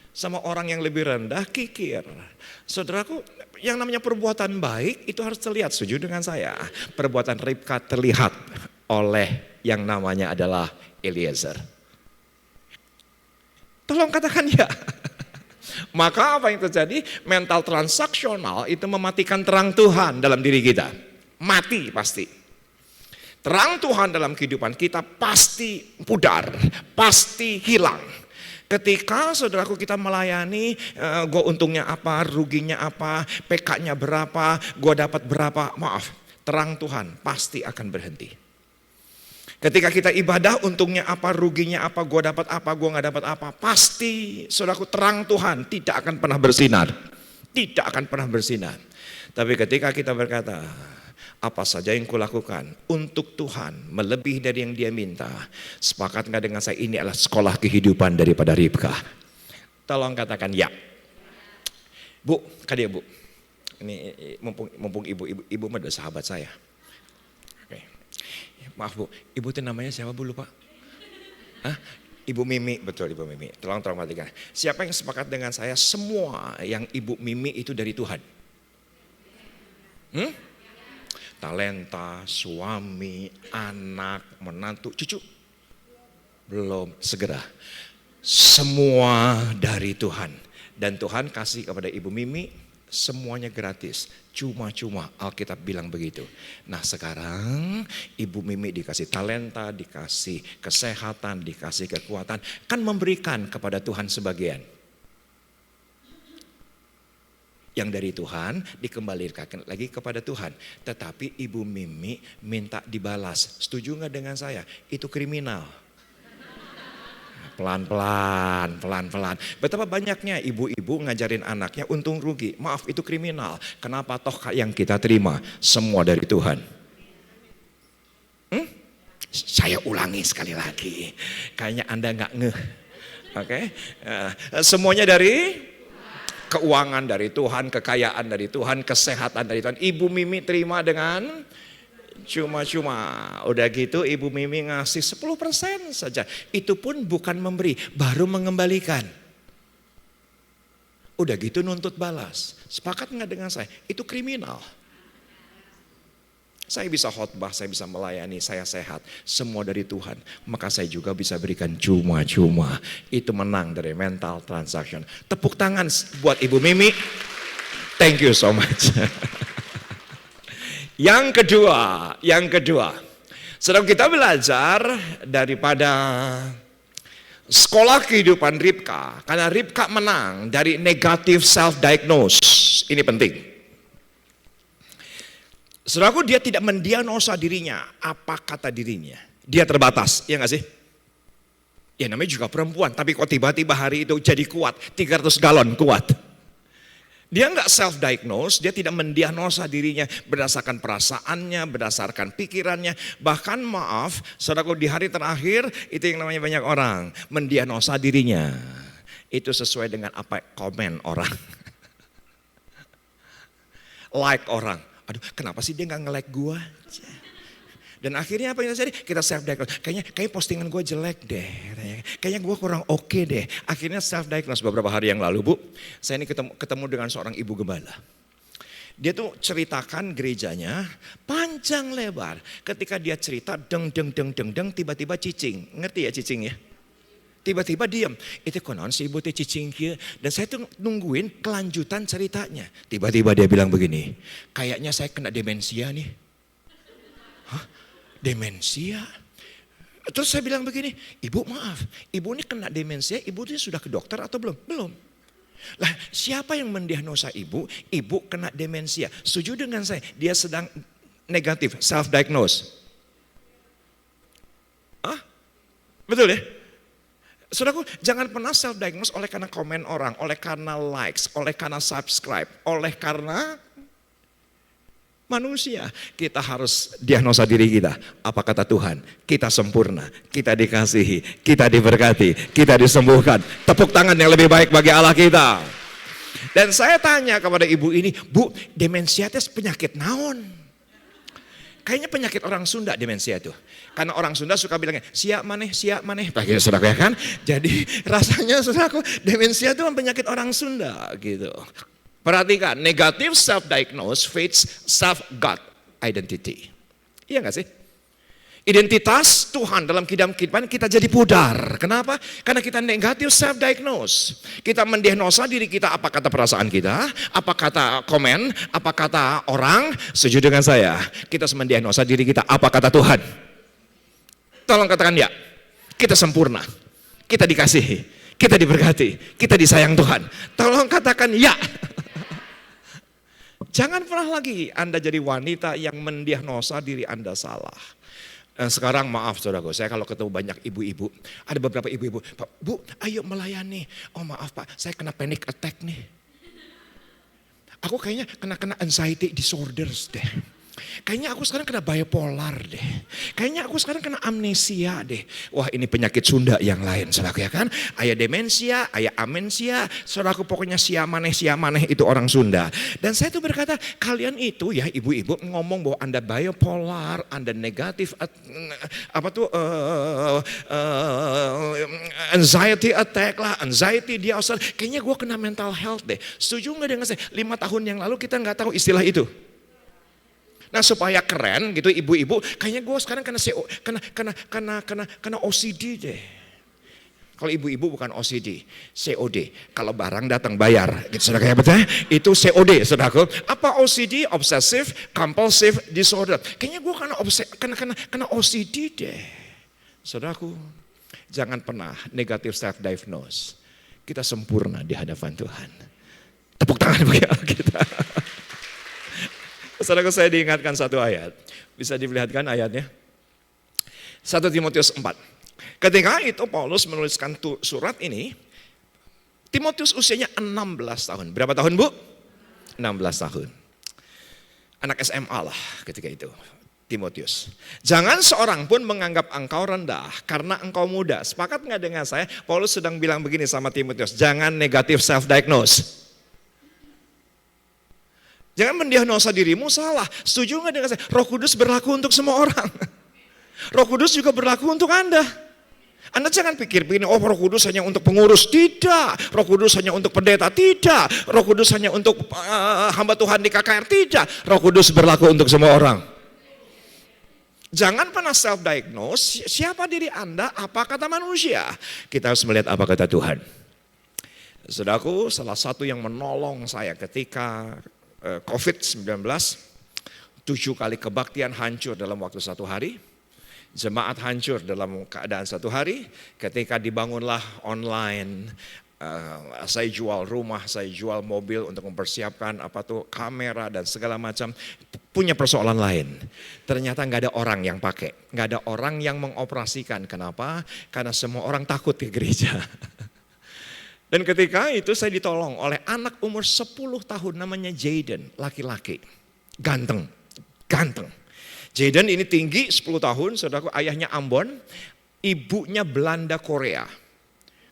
Sama orang yang lebih rendah kikir. Saudaraku, yang namanya perbuatan baik itu harus terlihat. Setuju dengan saya. Perbuatan Ribka terlihat oleh yang namanya adalah Eliezer. Tolong katakan ya. Maka apa yang terjadi? Mental transaksional itu mematikan terang Tuhan dalam diri kita. Mati pasti. Terang Tuhan dalam kehidupan kita pasti pudar, pasti hilang. Ketika saudaraku kita melayani, gue untungnya apa, ruginya apa, PK-nya berapa, gue dapat berapa, maaf, terang Tuhan pasti akan berhenti. Ketika kita ibadah, untungnya apa, ruginya apa, gue dapat apa, gue gak dapat apa, pasti saudaraku terang Tuhan tidak akan pernah bersinar. Tidak akan pernah bersinar. Tapi ketika kita berkata, apa saja yang kulakukan untuk Tuhan melebihi dari yang dia minta. Sepakat gak dengan saya, ini adalah sekolah kehidupan daripada Ribka. Tolong katakan ya. Bu, kadia bu. Ini mumpung ibu adalah sahabat saya. Oke. Maaf bu, ibu itu namanya siapa bu, lupa? Hah? Ibu Mimi, betul Ibu Mimi. Tolong perhatikan. Siapa yang sepakat dengan saya, semua yang Ibu Mimi itu dari Tuhan? Talenta, suami, anak, menantu, cucu? Belum, segera. Semua dari Tuhan. Dan Tuhan kasih kepada Ibu Mimi semuanya gratis. Cuma-cuma, Alkitab bilang begitu. Nah sekarang Ibu Mimi dikasih talenta, dikasih kesehatan, dikasih kekuatan. Kan memberikan kepada Tuhan sebagian. Yang dari Tuhan dikembalikan lagi kepada Tuhan. Tetapi Ibu Mimi minta dibalas. Setuju gak dengan saya? Itu kriminal. Pelan-pelan. Betapa banyaknya ibu-ibu ngajarin anaknya untung rugi. Maaf, itu kriminal. Kenapa toh yang kita terima semua dari Tuhan? Saya ulangi sekali lagi. Kayaknya Anda gak ngeh. Oke? Semuanya dari keuangan dari Tuhan, kekayaan dari Tuhan, kesehatan dari Tuhan. Ibu Mimi terima dengan Cuma-cuma. Udah gitu Ibu Mimi ngasih 10% saja. Itu pun bukan memberi, baru mengembalikan. Udah gitu nuntut balas. Sepakat nggak dengan saya? Itu kriminal. Saya bisa khotbah, saya bisa melayani, saya sehat. Semua dari Tuhan. Maka saya juga bisa berikan cuma-cuma. Itu menang dari mental transaction. Tepuk tangan buat Ibu Mimi. Thank you so much. Yang kedua. Sedang kita belajar daripada sekolah kehidupan Ribka. Karena Ribka menang dari negative self-diagnose. Ini penting. Saudaraku, dia tidak mendiagnosa dirinya. Apa kata dirinya? Dia terbatas, ya nggak sih? Ya namanya juga perempuan, tapi kok tiba-tiba hari itu jadi kuat, 300 galon kuat. Dia nggak self-diagnose, dia tidak mendiagnosa dirinya berdasarkan perasaannya, berdasarkan pikirannya. Bahkan maaf, saudaraku, di hari terakhir itu yang namanya banyak orang mendiagnosa dirinya. Itu sesuai dengan apa komen orang. Like orang. Aduh, kenapa sih dia nggak nge-like gue? Dan akhirnya apa yang terjadi? Kita self-diagnose. Kayaknya postingan gue jelek deh. Kayaknya gue kurang oke deh. Akhirnya self-diagnose beberapa hari yang lalu, Bu. Saya ini ketemu dengan seorang ibu gembala. Dia tuh ceritakan gerejanya panjang lebar. Ketika dia cerita deng, tiba-tiba cicing. Ngerti ya cicing ya? Tiba-tiba diam. Itu konon si ibu teh cicing kia. Dan saya tuh nungguin kelanjutan ceritanya. Tiba-tiba dia bilang begini. Kayaknya saya kena demensia nih. Hah? Demensia? Terus saya bilang begini. Ibu maaf. Ibu ini kena demensia. Ibu ini sudah ke dokter atau belum? Belum. Lah siapa yang mendiagnosa ibu? Ibu kena demensia. Setuju dengan saya. Dia sedang negatif. Self-diagnose. Hah? Betul ya? Saudaraku, jangan pernah self-diagnose oleh karena komen orang, oleh karena likes, oleh karena subscribe, oleh karena manusia. Kita harus diagnosa diri kita. Apa kata Tuhan? Kita sempurna, kita dikasihi, kita diberkati, kita disembuhkan. Tepuk tangan yang lebih baik bagi Allah kita. Dan saya tanya kepada ibu ini, Bu, demensia itu penyakit naon? Kayaknya penyakit orang Sunda demensia itu. Karena orang Sunda suka bilangnya, siap maneh. Bagi saudara ya kan? Jadi rasanya saudaraku, demensia itu penyakit orang Sunda gitu. Perhatikan, negative self-diagnose fits self-God identity. Iya gak sih? Identitas Tuhan dalam kehidupan kita jadi pudar. Kenapa? Karena kita negatif self-diagnose. Kita mendiagnosa diri kita, apa kata perasaan kita, apa kata komen, apa kata orang. Setuju dengan saya, kita mendiagnosa diri kita, apa kata Tuhan. Tolong katakan ya, kita sempurna, kita dikasihi, kita diberkati, kita disayang Tuhan. Tolong katakan ya. Jangan pernah lagi Anda jadi wanita yang mendiagnosa diri Anda salah. Sekarang maaf saudaraku, saya kalau ketemu banyak ibu-ibu, ada beberapa ibu-ibu, Pak, Bu, ayo melayani. Oh maaf Pak, saya kena panic attack nih. Aku kayaknya kena anxiety disorders deh. Kayaknya aku sekarang kena bipolar deh. Kayaknya aku sekarang kena amnesia deh. Wah ini penyakit Sunda yang lain saudaraku ya kan. Ayah demensia, ayah amensia. Saudaraku pokoknya siamaneh itu orang Sunda. Dan saya tuh berkata kalian itu ya ibu-ibu ngomong bahwa Anda bipolar, Anda negatif anxiety attack lah, anxiety disorder. Kayaknya gue kena mental health deh. Setuju gak dengan saya? 5 tahun yang lalu kita gak tahu istilah itu. Nah supaya keren gitu ibu-ibu, kayaknya gue sekarang kena OCD deh. Kalau ibu-ibu bukan OCD, COD. Kalau barang datang bayar, gitu saudara betul? Itu COD, saudaraku. Apa OCD? Obsessive Compulsive Disorder. Kayaknya gue kena OCD deh, saudaraku. Jangan pernah negatif self-diagnose. Kita sempurna di hadapan Tuhan. Tepuk tangan bagi Allah kita. Saudaraku, saya diingatkan satu ayat. Bisa dilihatkan ayatnya. 1 Timotius 4. Ketika itu Paulus menuliskan surat ini, Timotius usianya 16 tahun. Berapa tahun Bu? 16 tahun. Anak SMA lah ketika itu. Timotius. Jangan seorang pun menganggap engkau rendah karena engkau muda. Sepakat gak dengan saya? Paulus sedang bilang begini sama Timotius. Jangan negatif self-diagnose. Jangan mendiagnosa dirimu salah. Setuju nggak dengan saya? Roh Kudus berlaku untuk semua orang. Roh Kudus juga berlaku untuk Anda. Anda jangan pikir begini, oh Roh Kudus hanya untuk pengurus. Tidak. Roh Kudus hanya untuk pendeta. Tidak. Roh Kudus hanya untuk hamba Tuhan di KKR. Tidak. Roh Kudus berlaku untuk semua orang. Jangan pernah self-diagnose, siapa diri Anda, apa kata manusia. Kita harus melihat apa kata Tuhan. Saudaraku, salah satu yang menolong saya ketika COVID-19, 7 kali kebaktian hancur dalam waktu 1 hari. Jemaat hancur dalam keadaan 1 hari. Ketika dibangunlah online, saya jual rumah, saya jual mobil untuk mempersiapkan kamera dan segala macam. Punya persoalan lain. Ternyata nggak ada orang yang pakai, nggak ada orang yang mengoperasikan. Kenapa? Karena semua orang takut ke gereja. Dan ketika itu saya ditolong oleh anak umur 10 tahun namanya Jaden, laki-laki. Ganteng. Jaden ini tinggi 10 tahun, saudaraku, ayahnya Ambon, ibunya Belanda Korea.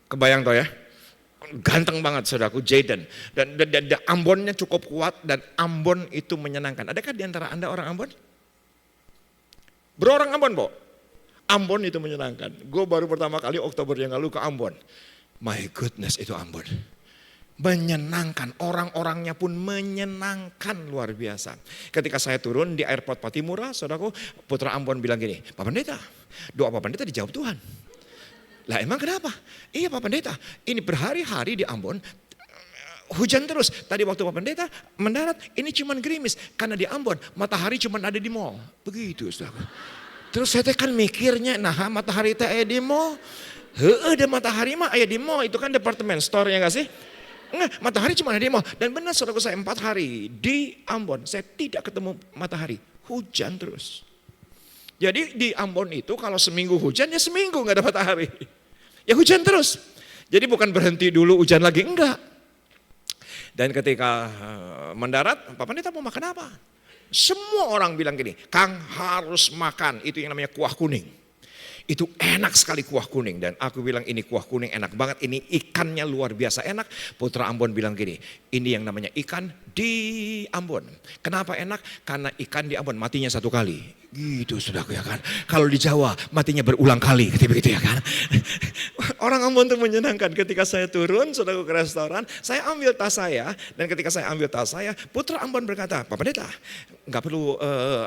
Kebayang toh ya? Ganteng banget saudaraku Jaden. Dan Ambonnya cukup kuat dan Ambon itu menyenangkan. Adakah di antara Anda orang Ambon? Berorang Ambon, Bo? Ambon itu menyenangkan. Gue baru pertama kali Oktober yang lalu ke Ambon. My goodness, itu Ambon. Menyenangkan, orang-orangnya pun menyenangkan luar biasa. Ketika saya turun di airport Patimura, saudaraku, putra Ambon bilang gini, Pak Pendeta, doa Pak Pendeta dijawab Tuhan. Lah emang kenapa? Iya Pak Pendeta, ini berhari-hari di Ambon, hujan terus. Tadi waktu Pak Pendeta mendarat, ini cuman gerimis. Karena di Ambon, matahari cuman ada di mall. Begitu, saudaraku. Terus saya kan mikirnya, nah matahari teh ada di mall. Ada matahari mah ada di mall, itu kan departemen store ya gak sih? Enggak, matahari cuma ada di mall. Dan benar saudaraku, saya 4 hari di Ambon, saya tidak ketemu matahari. Hujan terus. Jadi di Ambon itu kalau seminggu hujan, ya seminggu gak ada matahari. Ya hujan terus. Jadi bukan berhenti dulu hujan lagi, enggak. Dan ketika mendarat, Pak Pendeta mau makan apa? Semua orang bilang gini, Kang harus makan, itu yang namanya kuah kuning. Itu enak sekali kuah kuning. Dan aku bilang ini kuah kuning enak banget. Ini ikannya luar biasa enak. Putra Ambon bilang gini, ini yang namanya ikan di Ambon. Kenapa enak? Karena ikan di Ambon matinya 1 kali. Gitu saudaraku ya kan. Kalau di Jawa matinya berulang kali. Begitu ya kan. Orang Ambon itu menyenangkan. Ketika saya turun saudaraku ke restoran, saya ambil tas saya. Dan ketika saya ambil tas saya, Putra Ambon berkata, Pak Pendeta, gak perlu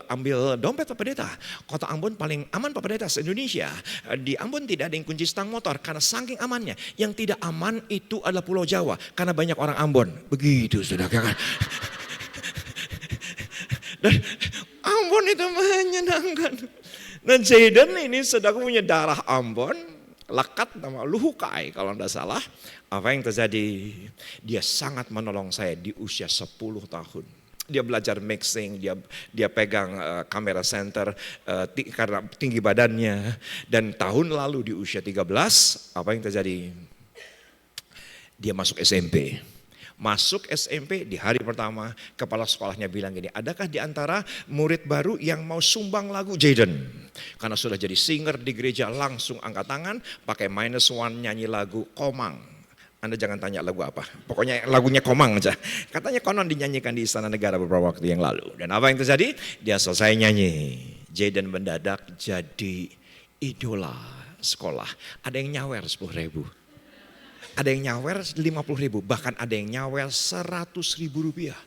ambil dompet Pak Pendeta. Kota Ambon paling aman Pak Pendeta se-Indonesia. Di Ambon tidak ada yang kunci stang motor karena saking amannya. Yang tidak aman itu adalah Pulau Jawa karena banyak orang Ambon. Begitu saudara kan. Dan Ambon itu menyenangkan. Dan Jaden ini saudara punya darah Ambon, lekat nama Luhukai kalau tidak salah. Apa yang terjadi? Dia sangat menolong saya di usia 10 tahun. Dia belajar mixing, dia pegang kamera center karena tinggi badannya. Dan tahun lalu di usia 13, apa yang terjadi? Dia masuk SMP. Masuk SMP di hari pertama, kepala sekolahnya bilang gini, adakah di antara murid baru yang mau sumbang lagu Jaden? Karena sudah jadi singer di gereja, langsung angkat tangan, pakai -1 nyanyi lagu Komang. Anda jangan tanya lagu apa, pokoknya lagunya Komang aja. Katanya konon dinyanyikan di Istana Negara beberapa waktu yang lalu. Dan apa yang terjadi? Dia selesai nyanyi. Jaden mendadak jadi idola sekolah. Ada yang nyawer 10.000. Ada yang nyawer 50.000, bahkan ada yang nyawer 100.000 rupiah.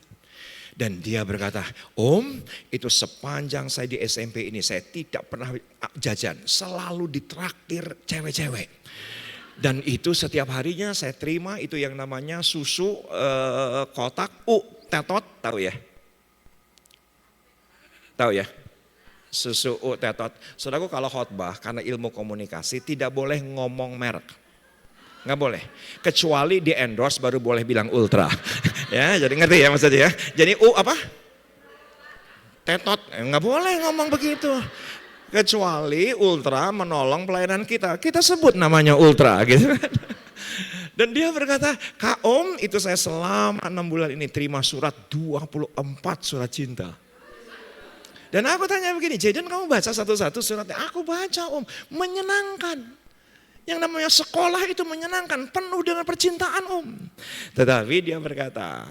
Dan dia berkata, Om, itu sepanjang saya di SMP ini saya tidak pernah jajan, selalu ditraktir cewek-cewek. Dan itu setiap harinya saya terima itu yang namanya susu kotak tetot, tahu ya? Tahu ya? Susu tetot. Saudaraku kalau khotbah karena ilmu komunikasi tidak boleh ngomong merek. Nggak boleh, kecuali di endorse baru boleh bilang ultra. Ya, jadi ngerti ya maksudnya ya. Jadi apa? Tetot, nggak boleh ngomong begitu. Kecuali ultra menolong pelayanan kita, kita sebut namanya ultra gitu. Dan dia berkata, Kak Om, itu saya selama 6 bulan ini terima surat 24 surat cinta. Dan aku tanya begini, Jaden kamu baca satu-satu suratnya? Aku baca Om, menyenangkan. Yang namanya sekolah itu menyenangkan, penuh dengan percintaan Om. Tetapi dia berkata,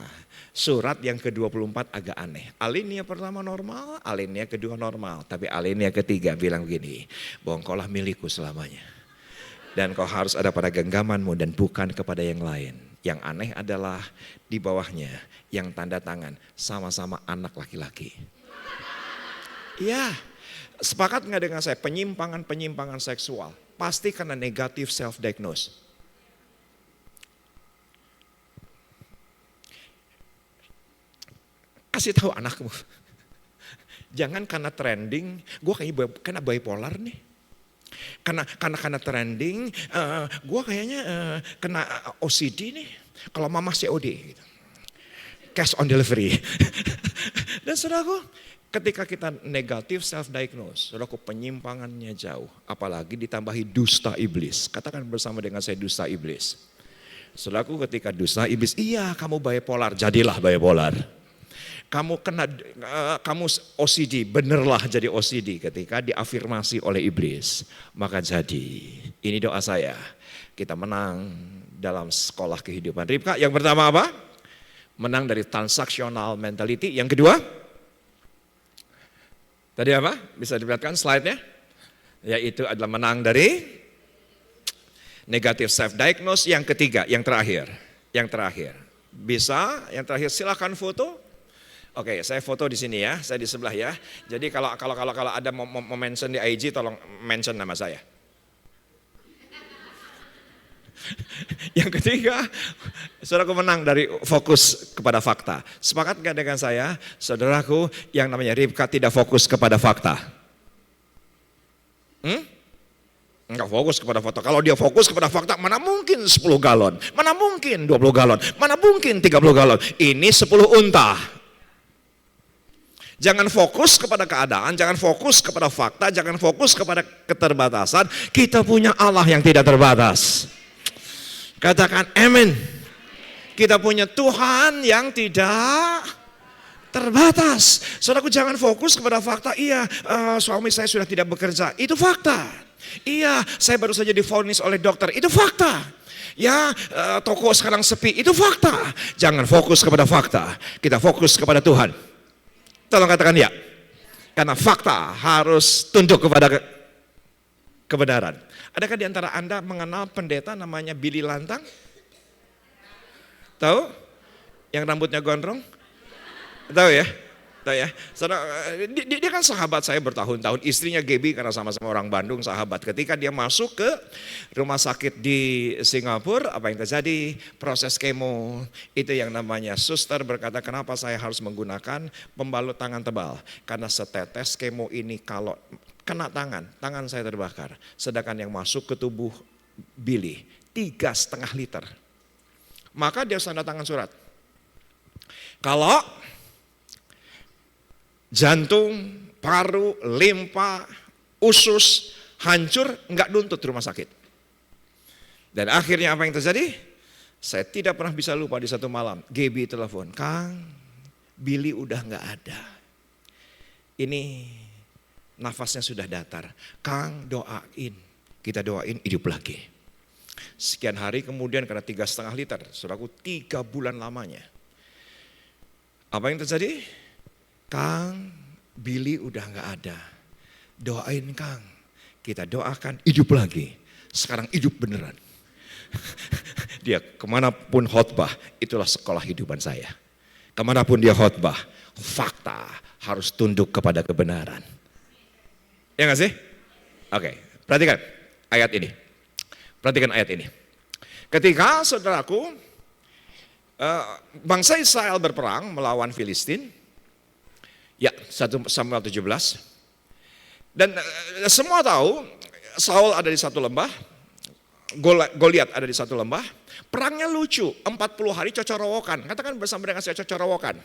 surat yang ke-24 agak aneh. Alinea pertama normal, alinea kedua normal. Tapi alinea ketiga bilang begini, bahwa engkaulah milikku selamanya. Dan kau harus ada pada genggamanmu dan bukan kepada yang lain. Yang aneh adalah di bawahnya yang tanda tangan sama-sama anak laki-laki. Ya, sepakat nggak dengan saya penyimpangan seksual? Pasti karena negatif self-diagnose. Kasih tahu anakmu. Jangan karena trending, gue kayaknya kena bipolar nih. Karena trending, gue kayaknya kena OCD nih. Kalau mama COD gitu. Cash on delivery. Dan saudaraku, ketika kita negatif self-diagnose, saudaraku penyimpangannya jauh. Apalagi ditambahi dusta iblis. Katakan bersama dengan saya dusta iblis. Saudaraku ketika dusta iblis, iya kamu bipolar, jadilah bipolar. Kamu OCD, benerlah jadi OCD ketika diafirmasi oleh iblis. Maka jadi, ini doa saya, kita menang dalam sekolah kehidupan. Ribka, yang pertama apa? Menang dari transactional mentality. Yang kedua? Tadi apa? Bisa diperlihatkan slide-nya? Yaitu adalah menang dari negative self-diagnose. Yang ketiga, yang terakhir. Bisa, yang terakhir silakan foto. Oke, saya foto di sini ya, saya di sebelah ya. Jadi kalau ada mau mention di IG, tolong mention nama saya. Yang ketiga, saudaraku menang dari fokus kepada fakta. Sepakat gak dengan saya, saudaraku yang namanya Ribka tidak fokus kepada fakta? Enggak fokus kepada fakta. Kalau dia fokus kepada fakta, mana mungkin 10 galon, mana mungkin 20 galon, mana mungkin 30 galon. Ini 10 unta. Jangan fokus kepada keadaan, jangan fokus kepada fakta, jangan fokus kepada keterbatasan. Kita punya Allah yang tidak terbatas. Katakan amin. Kita punya Tuhan yang tidak terbatas. Saudaraku jangan fokus kepada fakta. Iya, suami saya sudah tidak bekerja. Itu fakta. Iya, saya baru saja divonis oleh dokter. Itu fakta. Ya, toko sekarang sepi. Itu fakta. Jangan fokus kepada fakta. Kita fokus kepada Tuhan. Tolong katakan ya. Karena fakta harus tunduk kepada kebenaran. Adakah di antara Anda mengenal pendeta namanya Billy Lantang? Tahu? Yang rambutnya gondrong? Tahu ya? Tahu ya? Dia kan sahabat saya bertahun-tahun. Istrinya Gaby karena sama-sama orang Bandung, sahabat. Ketika dia masuk ke rumah sakit di Singapura, apa yang terjadi? Proses kemo. Itu yang namanya suster berkata, kenapa saya harus menggunakan pembalut tangan tebal? Karena setetes kemo ini kalau kena tangan saya terbakar. Sedangkan yang masuk ke tubuh Billy 3,5 liter. Maka dia tanda tangan surat. Kalau jantung, paru, limpa, usus hancur, enggak nuntut rumah sakit. Dan akhirnya apa yang terjadi? Saya tidak pernah bisa lupa di satu malam, Gaby telepon, Kang, Billy udah enggak ada. Ini nafasnya sudah datar. Kang doain, kita doain hidup lagi. Sekian hari kemudian karena 3,5 liter, saudaraku 3 bulan lamanya. Apa yang terjadi? Kang, Billy udah gak ada. Doain Kang, kita doakan hidup lagi. Sekarang hidup beneran. Dia kemanapun khotbah, itulah sekolah hidupan saya. Kemanapun dia khotbah, fakta harus tunduk kepada kebenaran. Ya gak sih? Oke, perhatikan ayat ini. Perhatikan ayat ini. Ketika saudaraku, bangsa Israel berperang melawan Filistin. Ya, 1 Samuel 17. Dan semua tahu Saul ada di satu lembah, Goliat ada di satu lembah. Perangnya lucu, 40 hari cocorowokan. Katakan bersama dengan saya cocorowokan.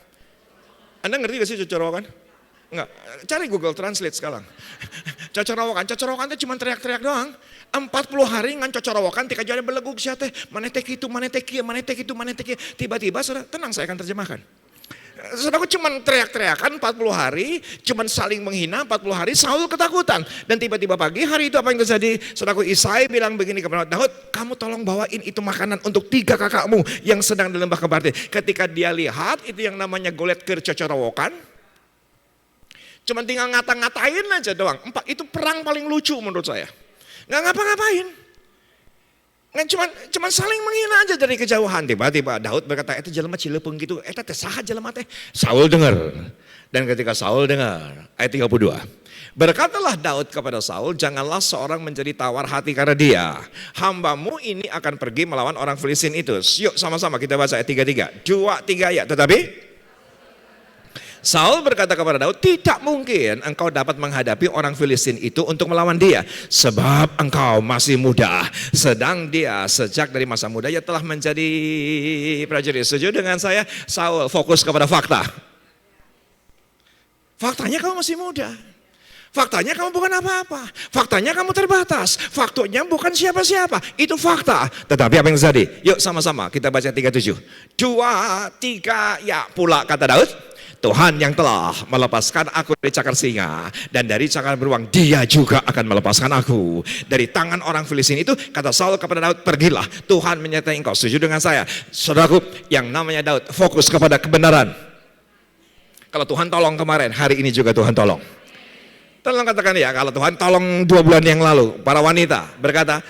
Anda ngerti gak sih cocorowokan? Enggak, cari Google Translate sekarang. Cocorowokan itu cuma teriak-teriak doang. 40 hari ngan cocorowokan, tika jadi beleguk siate, manetek itu, manetek itu. Tiba-tiba saudara, tenang saya akan terjemahkan. Saudaraku cuman teriak-teriakan 40 hari, cuman saling menghina 40 hari, Saul ketakutan. Dan tiba-tiba pagi hari itu apa yang terjadi? Saudaraku Isai bilang begini kepada Daud, kamu tolong bawain itu makanan untuk 3 kakakmu yang sedang di lembah kebakar. Ketika dia lihat itu yang namanya Goliat kercocorowokan, cuman tinggal ngata-ngatain aja doang. Itu perang paling lucu menurut saya. Nggak ngapa-ngapain. Cuman saling menghina aja dari kejauhan. Tiba-tiba Daud berkata, itu jelema cilepeng gitu, eta teh saha jelema teh? Saul dengar. Dan ketika Saul dengar, ayat 32. Berkatalah Daud kepada Saul, janganlah seorang menjadi tawar hati karena dia. Hambamu ini akan pergi melawan orang Filistin itu. Yuk sama-sama kita baca ayat 33. 2-3 ayat. Tetapi Saul berkata kepada Daud, tidak mungkin engkau dapat menghadapi orang Filistin itu untuk melawan dia. Sebab engkau masih muda. Sedang dia sejak dari masa mudanya telah menjadi prajurit. Setuju dengan saya? Saul fokus kepada fakta. Faktanya kamu masih muda. Faktanya kamu bukan apa-apa. Faktanya kamu terbatas. Faktanya bukan siapa-siapa. Itu fakta. Tetapi apa yang terjadi? Yuk sama-sama kita baca 37. 2-3 ya pula kata Daud. Tuhan yang telah melepaskan aku dari cakar singa dan dari cakar beruang, dia juga akan melepaskan aku dari tangan orang Filistin itu. Kata Saul kepada Daud, pergilah, Tuhan menyertai engkau. Setuju dengan saya? Saudaraku, yang namanya Daud fokus kepada kebenaran. Kalau Tuhan tolong kemarin, hari ini juga Tuhan tolong. Tolong katakan ya, kalau Tuhan tolong 2 bulan yang lalu, para wanita berkata,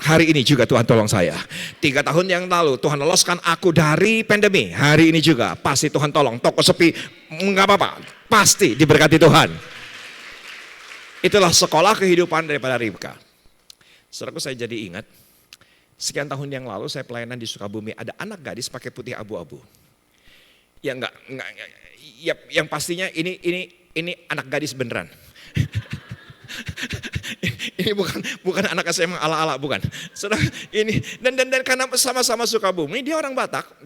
hari ini juga Tuhan tolong saya. 3 tahun yang lalu Tuhan loloskan aku dari pandemi. Hari ini juga pasti Tuhan tolong. Toko sepi, nggak apa-apa. Pasti diberkati Tuhan. Itulah sekolah kehidupan daripada Ribka. Saudaraku, saya jadi ingat. Sekian tahun yang lalu saya pelayanan di Sukabumi. Ada anak gadis pakai putih abu-abu. Ya enggak, ya, yang pastinya ini anak gadis beneran. Ini bukan anak SMA ala-ala, bukan. Saudara, ini dan karena sama-sama Sukabumi, dia orang Batak,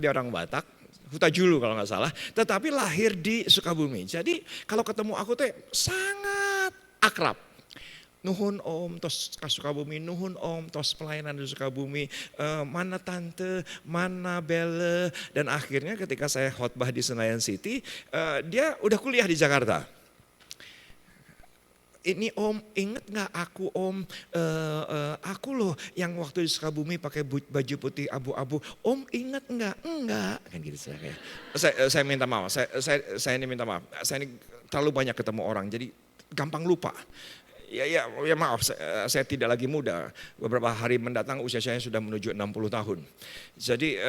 Hutajulu kalau nggak salah, tetapi lahir di Sukabumi. Jadi kalau ketemu aku teh sangat akrab. Nuhun om, tos ke Sukabumi, nuhun om, tos pelayanan di Sukabumi, mana tante, mana Belle, dan akhirnya ketika saya khotbah di Senayan City, dia udah kuliah di Jakarta. Ini om, inget gak aku om, aku loh yang waktu di Sukabumi pakai baju putih abu-abu, om inget gak? Enggak, kan gitu saya minta maaf, saya ini minta maaf, saya ini terlalu banyak ketemu orang, jadi gampang lupa. Ya maaf, saya tidak lagi muda, beberapa hari mendatang usia saya sudah menuju 60 tahun. Jadi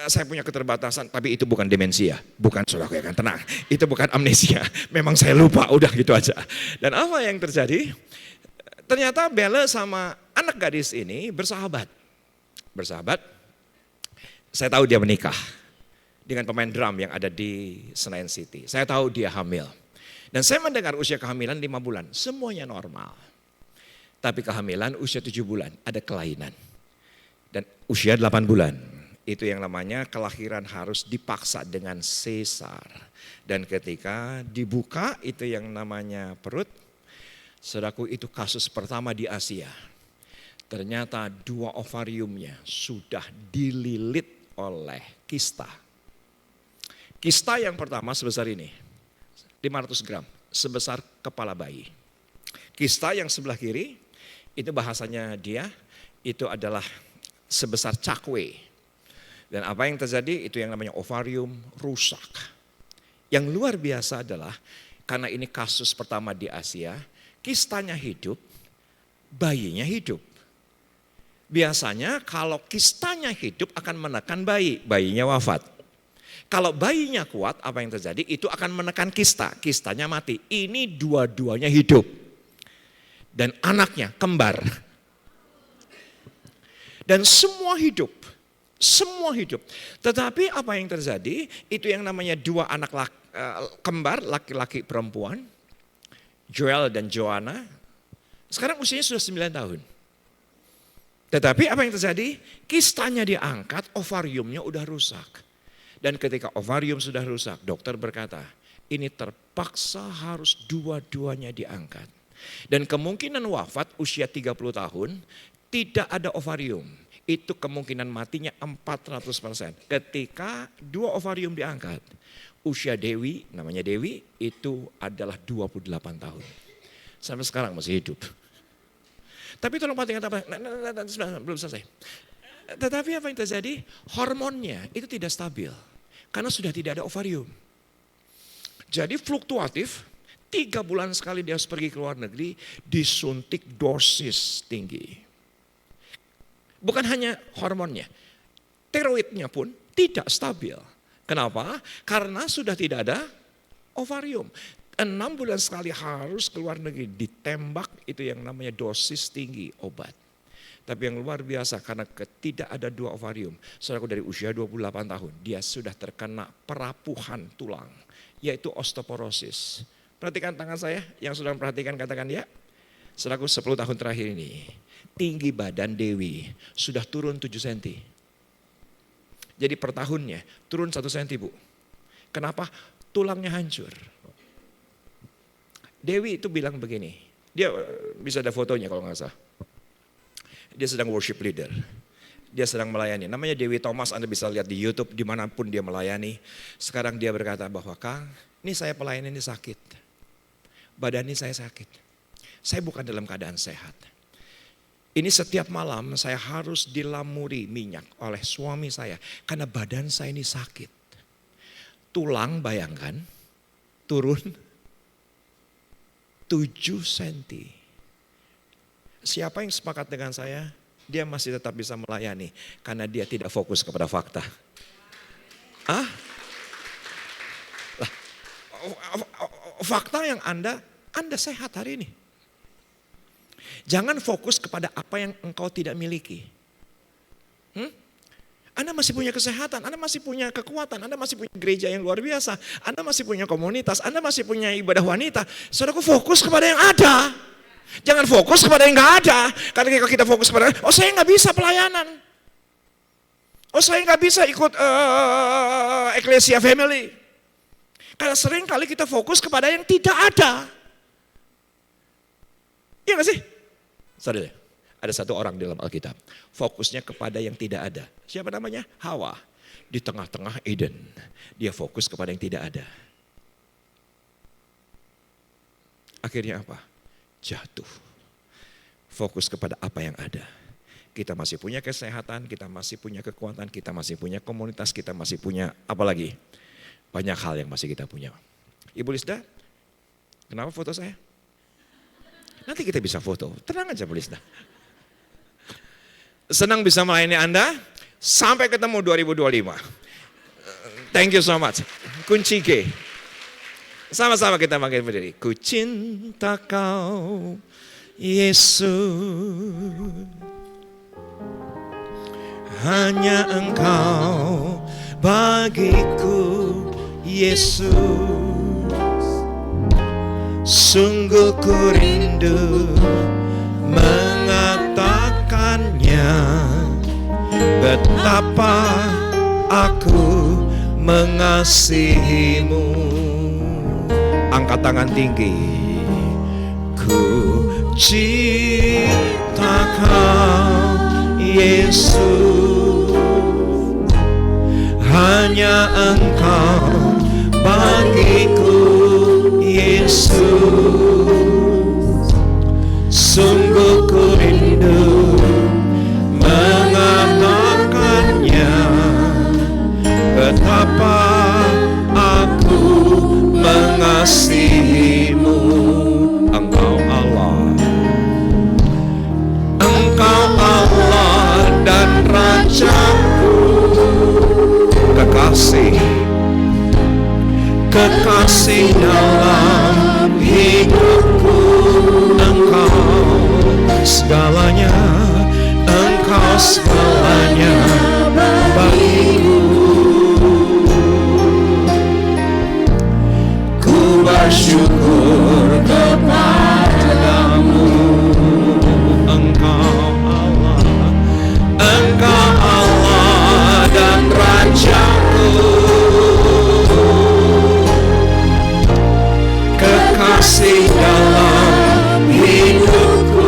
saya punya keterbatasan, tapi itu bukan demensia, bukan saudara kan tenang, itu bukan amnesia, memang saya lupa, udah gitu aja. Dan apa yang terjadi? Ternyata Bella sama anak gadis ini bersahabat. Saya tahu dia menikah dengan pemain drum yang ada di Senayan City. Saya tahu dia hamil. Dan saya mendengar usia kehamilan 5 bulan, semuanya normal. Tapi kehamilan usia 7 bulan, ada kelainan. Dan usia 8 bulan. Itu yang namanya kelahiran harus dipaksa dengan sesar. Dan ketika dibuka itu yang namanya perut, saudaraku itu kasus pertama di Asia. Ternyata 2 ovariumnya sudah dililit oleh kista. Kista yang pertama sebesar ini, 500 gram, sebesar kepala bayi. Kista yang sebelah kiri, itu bahasanya dia, itu adalah sebesar cakwe. Dan apa yang terjadi itu yang namanya ovarium rusak. Yang luar biasa adalah karena ini kasus pertama di Asia, kistanya hidup, bayinya hidup. Biasanya kalau kistanya hidup akan menekan bayi, bayinya wafat. Kalau bayinya kuat apa yang terjadi itu akan menekan kista, kistanya mati. Ini dua-duanya hidup. Dan anaknya kembar. Dan semua hidup. Semua hidup. Tetapi apa yang terjadi, itu yang namanya 2 anak kembar, laki-laki perempuan, Joel dan Joanna. Sekarang usianya sudah 9 tahun. Tetapi apa yang terjadi, kistanya diangkat, ovariumnya udah rusak. Dan ketika ovarium sudah rusak, dokter berkata, ini terpaksa harus dua-duanya diangkat. Dan kemungkinan wafat usia 30 tahun, tidak ada ovarium. itu kemungkinan matinya 400%. Ketika 2 ovarium diangkat, usia Dewi, namanya Dewi, itu adalah 28 tahun. Sampai sekarang masih hidup. Tapi tolong perhatikan apa? Belum selesai. Tetapi apa yang terjadi? Hormonnya itu tidak stabil. Karena sudah tidak ada ovarium. Jadi fluktuatif, 3 bulan sekali dia harus pergi ke luar negeri, disuntik dosis tinggi. Bukan hanya hormonnya, tiroidnya pun tidak stabil. Kenapa? Karena sudah tidak ada ovarium. 6 bulan sekali harus keluar negeri, ditembak itu yang namanya dosis tinggi obat. Tapi yang luar biasa karena tidak ada 2 ovarium. Saudaraku dari usia 28 tahun, dia sudah terkena perapuhan tulang, yaitu osteoporosis. Perhatikan tangan saya, yang sudah memperhatikan katakan ya. Saudaraku 10 tahun terakhir ini, tinggi badan Dewi sudah turun 7 cm. Jadi per tahunnya turun 1 cm Bu. Kenapa? Tulangnya hancur. Dewi itu bilang begini, dia bisa ada fotonya kalau nggak salah. Dia sedang worship leader. Dia sedang melayani. Namanya Dewi Thomas, Anda bisa lihat di YouTube dimanapun dia melayani. Sekarang dia berkata bahwa Kang, ini saya pelayan ini sakit. Badan ini saya sakit. Saya bukan dalam keadaan sehat. Ini setiap malam saya harus dilamuri minyak oleh suami saya. Karena badan saya ini sakit. Tulang bayangkan turun 7 cm. Siapa yang sepakat dengan saya? Dia masih tetap bisa melayani. Karena dia tidak fokus kepada fakta. Fakta yang Anda sehat hari ini. Jangan fokus kepada apa yang engkau tidak miliki. Anda masih punya kesehatan, Anda masih punya kekuatan, Anda masih punya gereja yang luar biasa, Anda masih punya komunitas, Anda masih punya ibadah wanita. Saudaraku fokus kepada yang ada. Jangan fokus kepada yang gak ada. Karena kalau kita fokus kepada, oh saya gak bisa pelayanan. Oh saya gak bisa ikut Ecclesia Family. Karena sering kali kita fokus kepada yang tidak ada. Iya gak sih? Saudara, ada satu orang di dalam Alkitab, fokusnya kepada yang tidak ada. Siapa namanya? Hawa. Di tengah-tengah Eden, dia fokus kepada yang tidak ada. Akhirnya apa? Jatuh. Fokus kepada apa yang ada. Kita masih punya kesehatan, kita masih punya kekuatan, kita masih punya komunitas, kita masih punya apa lagi? Banyak hal yang masih kita punya. Ibu Lisda, kenapa foto saya? Nanti kita bisa foto, tenang aja Bu Lisda. Senang bisa melayani Anda, sampai ketemu 2025. Thank you so much. Kunci G. Sama-sama kita bangkit berdiri. Ku cinta kau, Yesus. Hanya engkau bagiku, Yesus. Sungguh ku rindu mengatakannya, betapa aku mengasihimu. Angkat tangan tinggi. Ku cinta kau, Yesus. Hanya engkau bagiku, Yesus. Sungguh ku rindu mengatakannya, betapa aku mengasihimu. Engkau Allah, Engkau Allah dan Rajaku, kekasih, kekasih dalam hidupku. Engkau segalanya, Engkau segalanya bagiku. Ku bersyukur kepadamu. Engkau Allah, Engkau Allah dan Rajaku, kekasih dalam hidupku.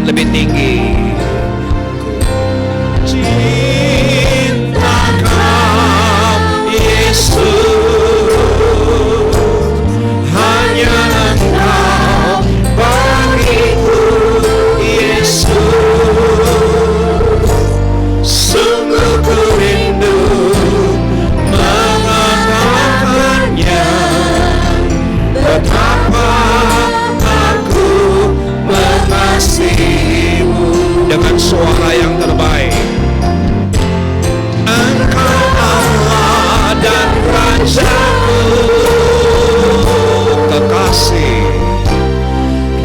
lebih tinggi. Cinta Kau Yesus, hanya Engkau bagiku Yesus. Sungguh ku rindu mengatakannya, betapa aku mengasihimu. Dengan suara yang terbaik, Engkau Allah dan Rajaku, kekasih,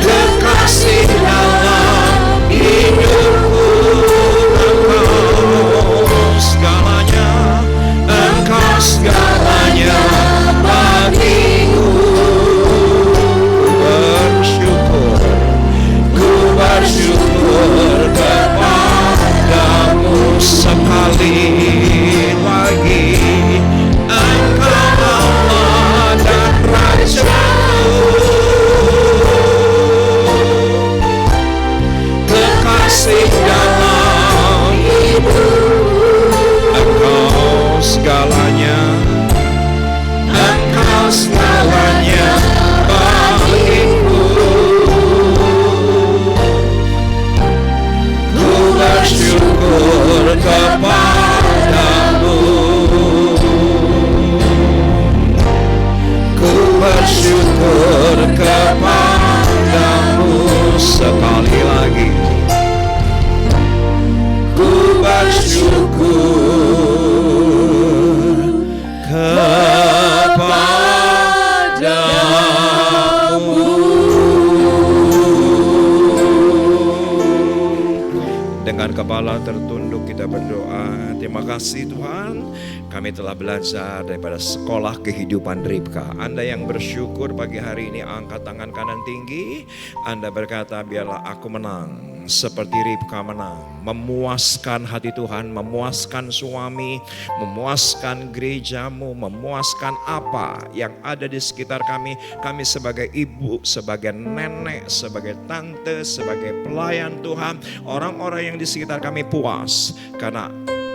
kekasih dalam hidupku. Engkau segalanya, Engkau segalanya bagiku. Bersyukur, ku bersyukur kepadamu sekali lagi. Engkau Allah dan Rajaku, kekasih dalam hidup. Engkau segalanya, Engkau segalanya bagiku. Ku bersyukur kepadamu, ku bersyukur kepadamu sekali lagi. Ku bersyukur kepadamu. Dengan kepala tertunduk kita berdoa. Terima kasih Tuhan, kami telah belajar daripada sekolah kehidupan Ribka. Anda yang bersyukur pagi hari ini, angkat tangan kanan tinggi. Anda berkata, biarlah aku menang seperti Ribka menang. Memuaskan hati Tuhan, memuaskan suami, memuaskan gerejamu, memuaskan apa yang ada di sekitar kami. Kami sebagai ibu, sebagai nenek, sebagai tante, sebagai pelayan Tuhan, orang-orang yang di sekitar kami puas karena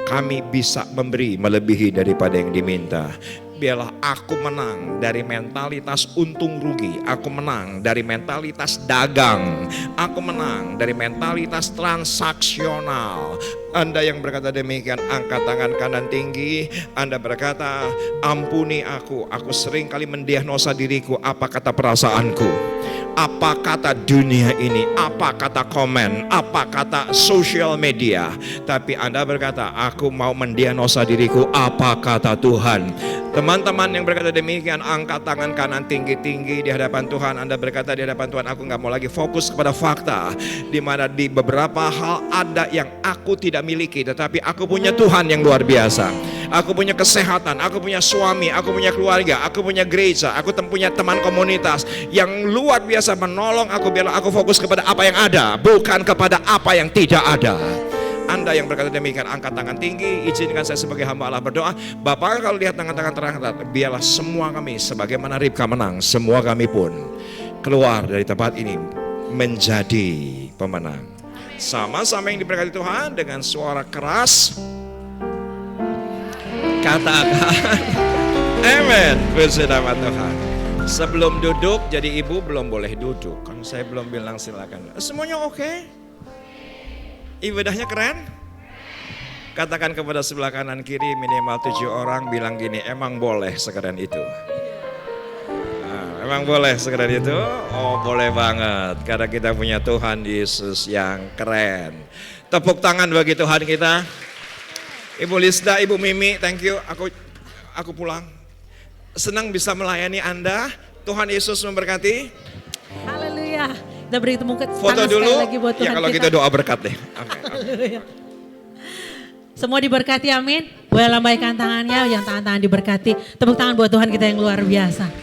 kami bisa memberi melebihi daripada yang diminta. Biarlah aku menang dari mentalitas untung rugi. Aku menang dari mentalitas dagang. Aku menang dari mentalitas transaksional. Anda yang berkata demikian, angkat tangan kanan tinggi. Anda berkata, ampuni aku sering kali mendiagnosa diriku. Apa kata perasaanku? Apa kata dunia ini? Apa kata komen? Apa kata sosial media? Tapi Anda berkata, aku mau mendiagnosa diriku. Apa kata Tuhan? Teman-teman yang berkata demikian, angkat tangan kanan tinggi-tinggi di hadapan Tuhan. Anda berkata di hadapan Tuhan, aku gak mau lagi fokus kepada fakta, di mana di beberapa hal ada yang aku tidak miliki, tetapi aku punya Tuhan yang luar biasa. Aku punya kesehatan, aku punya suami, aku punya keluarga, aku punya gereja, aku punya teman komunitas yang luar biasa menolong aku. Biarlah aku fokus kepada apa yang ada, bukan kepada apa yang tidak ada. Anda yang berkata demikian, angkat tangan tinggi. Izinkan saya sebagai hamba Allah berdoa. Bapak, kalau lihat tangan-tangan terangkat, biarlah semua kami sebagaimana Ribka menang, semua kami pun keluar dari tempat ini menjadi pemenang. Sama-sama yang diberkati Tuhan, dengan suara keras katakan amen. Puji nama Tuhan. Sebelum duduk, jadi ibu belum boleh duduk. Kan saya belum bilang silakan. Semuanya oke? Ibadahnya keren? Katakan kepada sebelah kanan kiri minimal 7 orang, bilang gini, emang boleh sekeren itu? Emang boleh sekeren itu? Oh boleh banget, karena kita punya Tuhan Yesus yang keren. Tepuk tangan bagi Tuhan kita. Ibu Lisda, Ibu Mimi, thank you. Aku pulang. Senang bisa melayani Anda. Tuhan Yesus memberkati. Haleluya. Kita beri tepuk tangan Foto dulu. lagi buat Tuhan Ya kalau kita. kita doa berkat deh. Haleluya. Semua diberkati, amin. Boleh lambaikan tangannya, yang tangan-tangan diberkati. Tepuk tangan buat Tuhan kita yang luar biasa.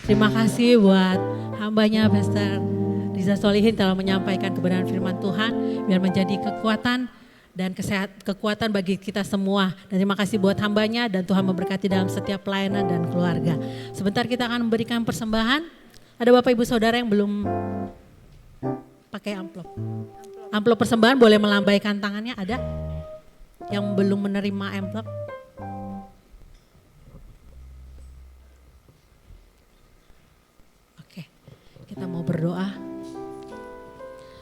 Terima kasih buat hambanya Pastor Riza Solihin telah menyampaikan kebenaran firman Tuhan. Biar menjadi kekuatan dan kekuatan bagi kita semua. Dan terima kasih buat hambanya, dan Tuhan memberkati dalam setiap pelayanan dan keluarga. Sebentar kita akan memberikan persembahan. Ada Bapak Ibu Saudara yang belum pakai amplop. Amplop persembahan boleh melambaikan tangannya, ada? Yang belum menerima amplop? Oke, kita mau berdoa.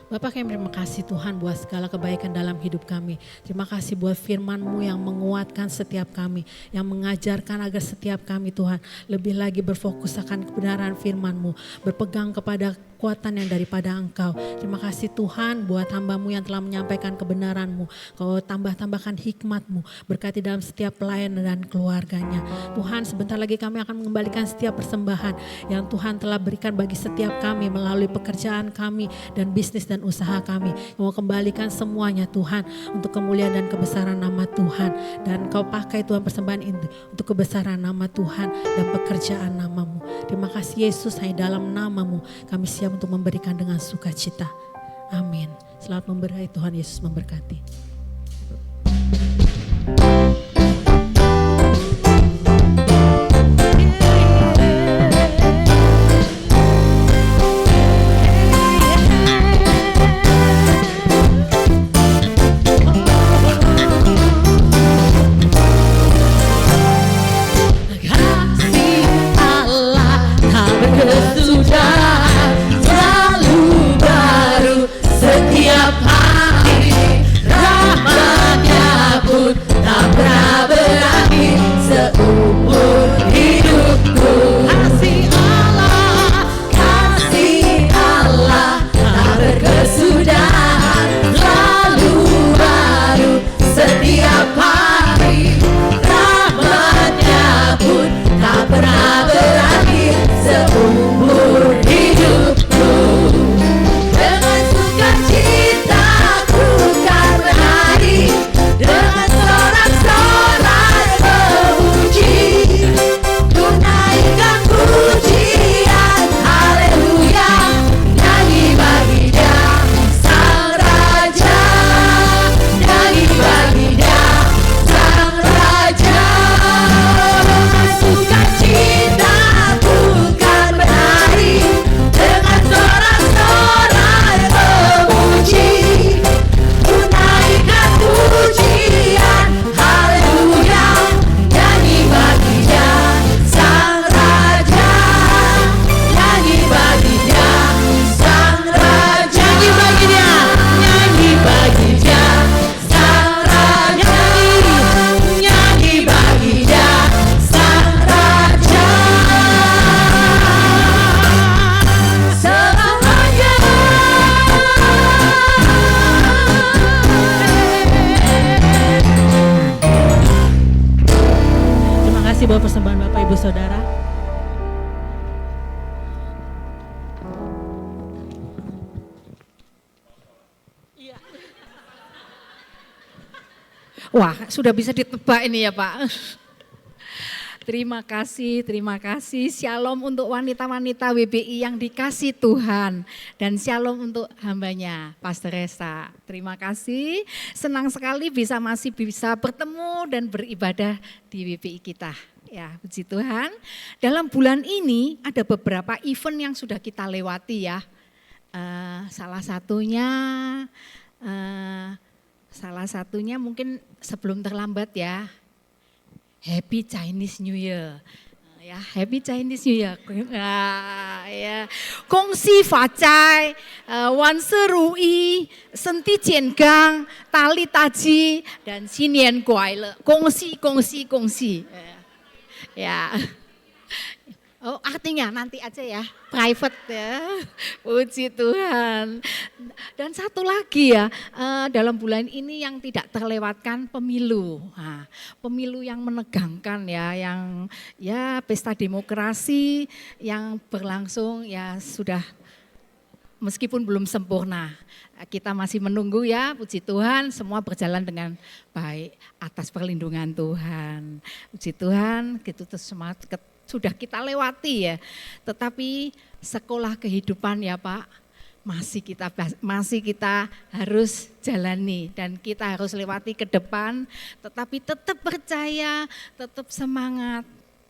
Bapak kami terima kasih Tuhan buat segala kebaikan dalam hidup kami. Terima kasih buat firman-Mu yang menguatkan setiap kami. Yang mengajarkan agar setiap kami Tuhan lebih lagi berfokus akan kebenaran firman-Mu. Berpegang kepada kekuatan yang daripada Engkau. Terima kasih Tuhan buat hamba-Mu yang telah menyampaikan kebenaran-Mu. Kau tambah-tambahkan hikmat-Mu. Berkati dalam setiap pelayan dan keluarganya. Tuhan sebentar lagi kami akan mengembalikan setiap persembahan yang Tuhan telah berikan bagi setiap kami melalui pekerjaan kami dan bisnis dan usaha kami. Mau kembalikan semuanya Tuhan untuk kemuliaan dan kebesaran nama Tuhan. Dan Kau pakai Tuhan persembahan ini untuk kebesaran nama Tuhan dan pekerjaan nama-Mu. Terima kasih Yesus, hanya dalam nama-Mu kami siap untuk memberikan dengan sukacita. Amin. Selamat memberkati, Tuhan Yesus memberkati. Bawa persembahan Bapak Ibu Saudara. Wah, sudah bisa ditebak ini ya Pak. Terima kasih. Shalom untuk wanita-wanita WBI yang dikasih Tuhan. Dan shalom untuk hambanya, Pastor Resa. Terima kasih, senang sekali masih bisa bertemu dan beribadah di WBI kita. Ya, puji Tuhan. Dalam bulan ini ada beberapa event yang sudah kita lewati ya. Salah satunya mungkin sebelum terlambat ya. Happy Chinese New Year. Ya, Happy Chinese New Year. Ya. Kongsi Facai, Wan Serui, Senti Jiangang, Tali Taji, dan Xinian Guai Le. Kongsi. Ya. Oh, artinya nanti aja ya, private ya. Puji Tuhan. Dan satu lagi ya, dalam bulan ini yang tidak terlewatkan pemilu. Nah, pemilu yang menegangkan ya, yang ya pesta demokrasi yang berlangsung ya sudah meskipun belum sempurna. Kita masih menunggu ya, puji Tuhan semua berjalan dengan baik atas perlindungan Tuhan. Puji Tuhan, gitu semangat sudah kita lewati ya, tetapi sekolah kehidupan ya Pak, masih kita harus jalani dan kita harus lewati ke depan, tetapi tetap percaya, tetap semangat,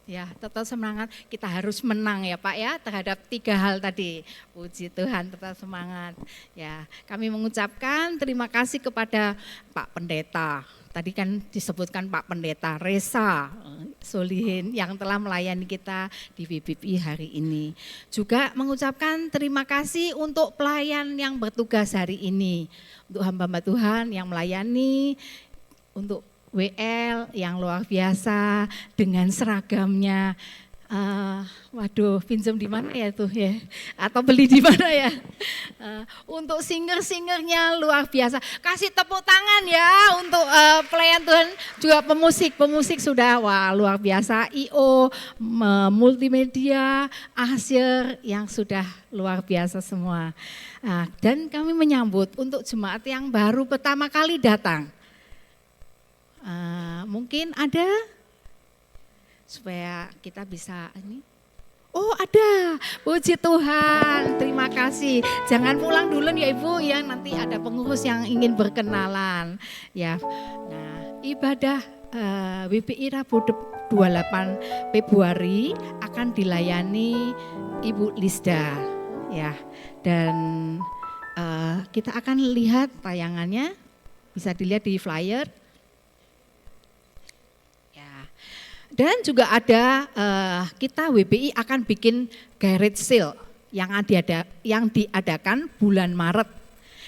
Ya, tetap semangat. Kita harus menang ya Pak ya terhadap 3 hal tadi. Puji Tuhan, tetap semangat. Ya, kami mengucapkan terima kasih kepada Pak Pendeta. Tadi kan disebutkan Pak Pendeta Resa Solihin yang telah melayani kita di BPI hari ini. Juga mengucapkan terima kasih untuk pelayan yang bertugas hari ini. Untuk hamba-hamba Tuhan yang melayani, untuk WL yang luar biasa dengan seragamnya. Waduh, pinjam di mana ya tuh ya? Atau beli di mana ya? Untuk singer-singernya luar biasa. Kasih tepuk tangan ya untuk pelayan Tuhan, juga pemusik sudah wah luar biasa. IO, multimedia, Asyir yang sudah luar biasa semua. Dan kami menyambut untuk jemaat yang baru pertama kali datang. Mungkin ada supaya kita bisa ini. Oh ada, puji Tuhan, terima kasih. Jangan pulang dulu ya Ibu ya, nanti ada pengurus yang ingin berkenalan. Ya, nah ibadah WPI Rabu 28 Februari akan dilayani Ibu Lisda, ya. Dan kita akan lihat tayangannya, bisa dilihat di flyer. Dan juga ada kita WPI akan bikin garage sale yang diadakan bulan Maret.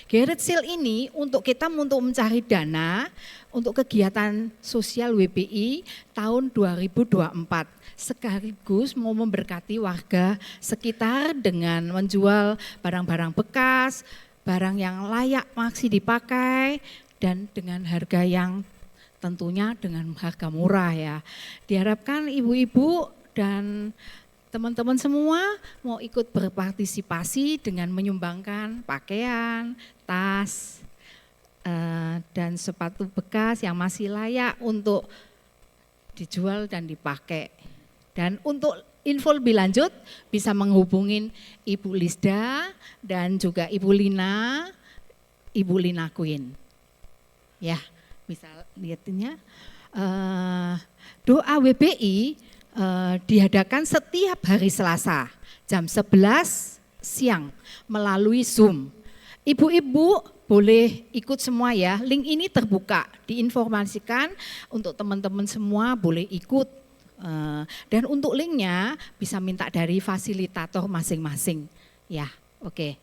Garage sale ini untuk kita untuk mencari dana untuk kegiatan sosial WPI tahun 2024. Sekaligus mau memberkati warga sekitar dengan menjual barang-barang bekas, barang yang layak masih dipakai dan dengan harga yang tentunya dengan harga murah ya. Diharapkan ibu-ibu dan teman-teman semua mau ikut berpartisipasi dengan menyumbangkan pakaian, tas, dan sepatu bekas yang masih layak untuk dijual dan dipakai. Dan untuk info lebih lanjut bisa menghubungin Ibu Lisda dan juga Ibu Lina Queen. Ya. Bisa lihatnya, doa WPI diadakan setiap hari Selasa jam 11 siang melalui Zoom. Ibu-ibu boleh ikut semua ya, link ini terbuka, diinformasikan untuk teman-teman semua boleh ikut. Dan untuk linknya bisa minta dari fasilitator masing-masing. Ya, oke.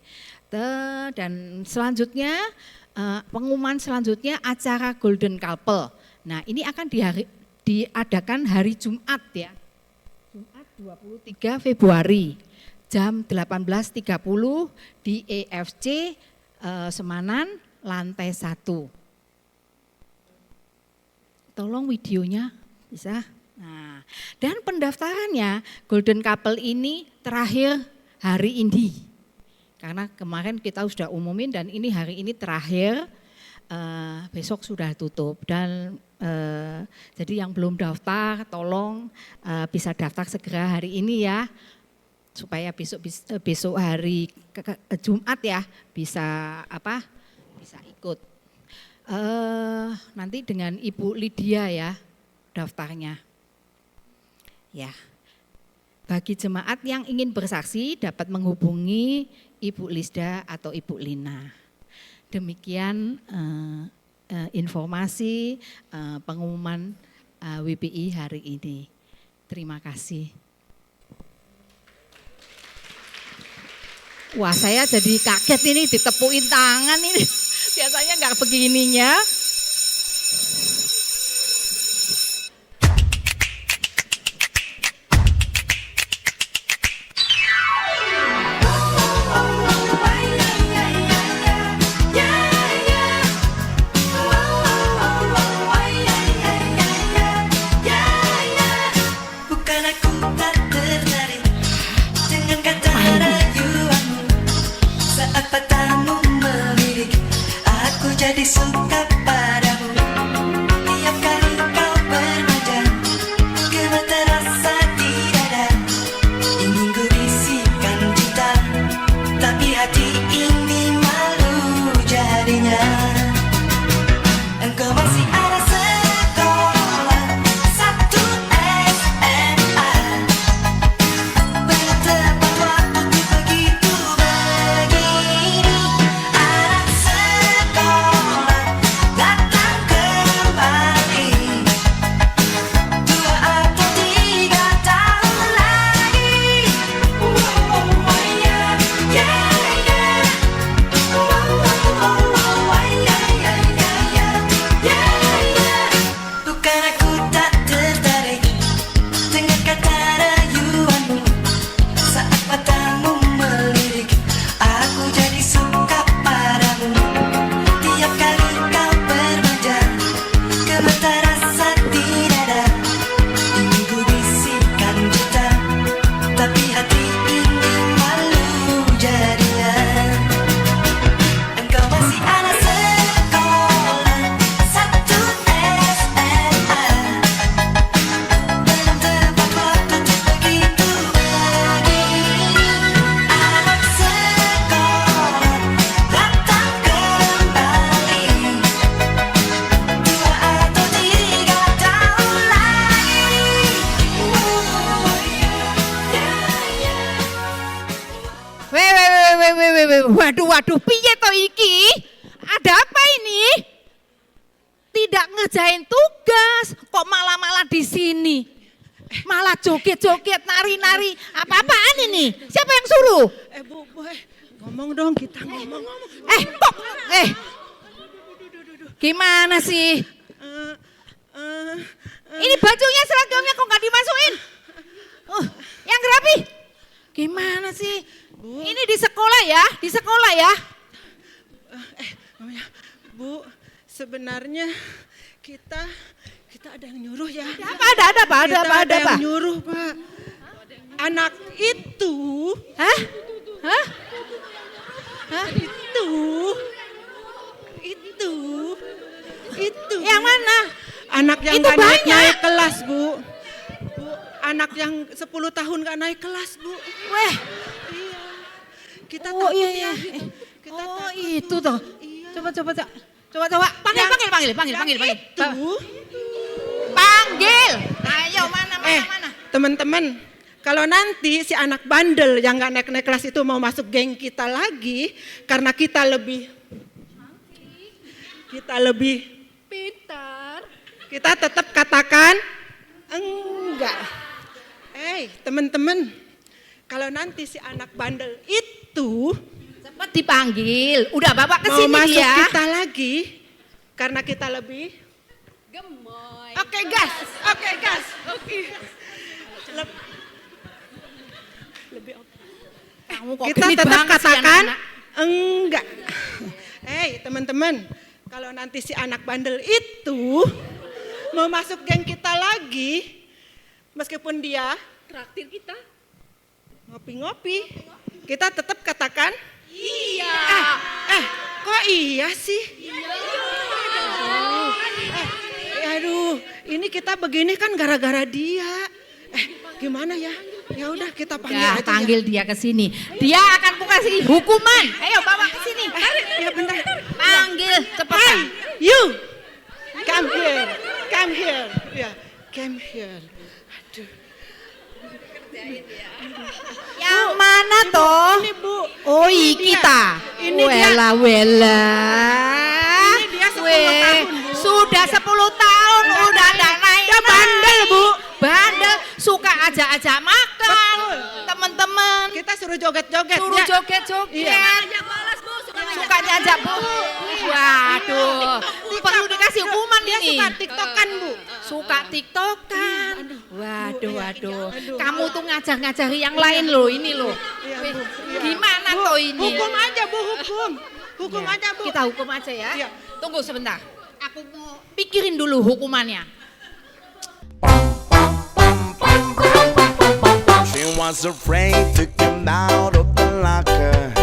Dan selanjutnya, pengumuman selanjutnya acara Golden Couple. Nah ini akan diadakan hari Jumat ya, Jumat 23 Februari jam 18.30 di EFC Semanan lantai 1. Tolong videonya bisa. Nah, dan pendaftarannya Golden Couple ini terakhir hari ini. Karena kemarin kita sudah umumin dan ini hari ini terakhir, besok sudah tutup. Dan jadi yang belum daftar tolong bisa daftar segera hari ini ya. Supaya besok hari Jumat ya bisa ikut. Nanti dengan Ibu Lydia ya daftarnya. Ya. Bagi jemaat yang ingin bersaksi dapat menghubungi Ibu Lisda atau Ibu Lina. Demikian informasi pengumuman WPI hari ini. Terima kasih. Wah saya jadi kaget ini ditepuin tangan ini. Biasanya enggak begininya. Engkau masih ada sekolah, satu SMA. Waduh, piye to iki? Ada apa ini? Tidak ngerjain tugas, kok malah di sini? Malah joget-joget, nari-nari, apa-apaan ini? Siapa yang suruh? Bu, ngomong dong, kita ngomong. Kok? Gimana sih? Ini bajunya, seragamnya kok nggak dimasukin? Yang rapi. Gimana sih? Bu. Ini di sekolah ya? Bu, sebenarnya kita ada yang nyuruh ya. Ada apa? Ada yang nyuruh, Pak. Anak itu. Hah? Itu. Yang mana? Anak yang Itu gak banyak. naik kelas, Bu. Anak yang 10 tahun gak naik kelas, Bu. Weh. Iya. Kita takut iya. ya. Kita takut, itu Bu. toh. Iya. Coba. Panggil. Itu. Panggil. Ayo mana. Teman-teman, kalau nanti si anak bandel yang gak naik kelas itu mau masuk geng kita lagi, karena kita lebih pintar. kita tetap katakan enggak. Teman-teman, kalau nanti si anak bandel itu Cepat dipanggil. Udah bapak mau kesini masuk dia. kita lagi, karena kita lebih Gemoy. Oke gas. Kamu kok Kita genit tetap banget sih katakan anak-anak. enggak. Teman-teman, kalau nanti si anak bandel itu mau masuk geng kita lagi, meskipun dia Traktir kita. ngopi-ngopi, kita tetap katakan Iya. kok iya sih? Aduh, ini kita begini kan gara-gara dia. Gimana ya? Ya udah kita panggil Ya, aja. panggil dia ke sini. Dia akan kasih hukuman. Ayo bawa ke sini. Ya bentar. Panggil cepat. Hey, you, come here. Ya, come here. Aduh. Yang mana toh? Ini Bu. Oh, Ini dia. kita. Ini dia. Wela. Ini dia 10 tahun, Bu. Sudah 10 tahun udah enggak naik. Dia bandel, Bu. Bandel, suka ajak-ajak makan. Betul. Teman-teman. Kita suruh joget-joget. Suruh ya. joget-joget. Iya. Suka ngajak Bu. Waduh. Perlu dikasih hukuman Dia ini. suka tiktokan, Bu. Suka tiktokan. Waduh. Aduh. Kamu tuh ngajak-ngajari yang lain loh, ini loh. Iya, Wih, Bu. Iya. gimana Bu, toh ini? Hukum aja, Bu, hukum. Hukum Ya, aja, Bu. Kita hukum aja ya. Iya. Tunggu sebentar. Aku mau pikirin dulu hukumannya. She was afraid to come out of the locker.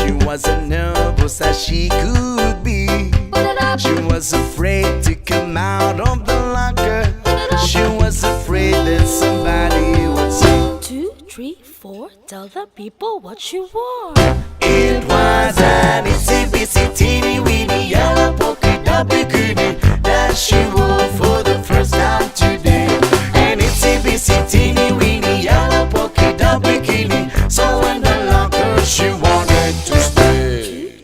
She wasn't nervous as she could be. She was afraid to come out of the locker. She was afraid that somebody would say 2, 3, 4, tell the people what you wore. it was an itsy-bitsy teeny-weeny yellow polka dot bikini that she wore for the first time today. An itsy-bitsy teeny-weeny yellow polka dot bikini, so in the locker she wanted to stay.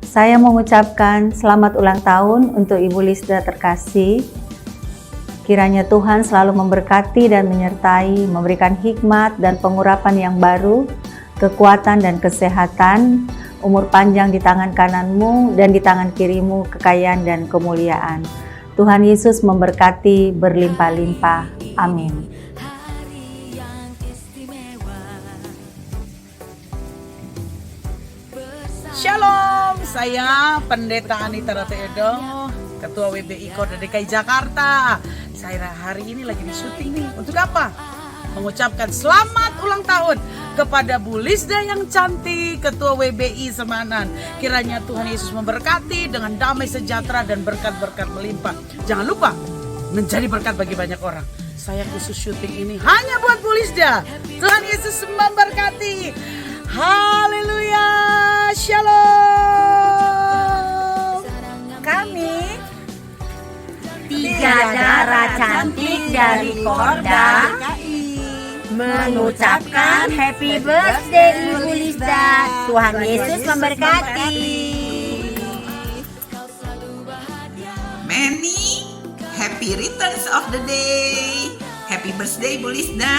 Saya mengucapkan selamat ulang tahun untuk Ibu Lisda terkasih. Kiranya Tuhan selalu memberkati dan menyertai, memberikan hikmat dan pengurapan yang baru, kekuatan dan kesehatan, umur panjang di tangan kananmu dan di tangan kirimu kekayaan dan kemuliaan. Tuhan Yesus memberkati berlimpah-limpah. Amin. Shalom, saya Pendeta Anita Ratu Edo, Ketua WBI Kota DKI Jakarta. Saya hari ini lagi di syuting nih. Untuk apa? Mengucapkan selamat ulang tahun kepada Bu Lisda yang cantik, Ketua WBI Semanan. Kiranya Tuhan Yesus memberkati dengan damai sejahtera dan berkat-berkat melimpah. Jangan lupa menjadi berkat bagi banyak orang. Saya khusus syuting ini hanya buat Bu Lisda. Tuhan Yesus memberkati. Haleluya, shalom. Kami tiga darah cantik dari Korda mengucapkan Happy Birthday Ibu Lisa. Tuhan Yesus memberkati. Many happy returns of the day. Happy birthday Ibu Lisda.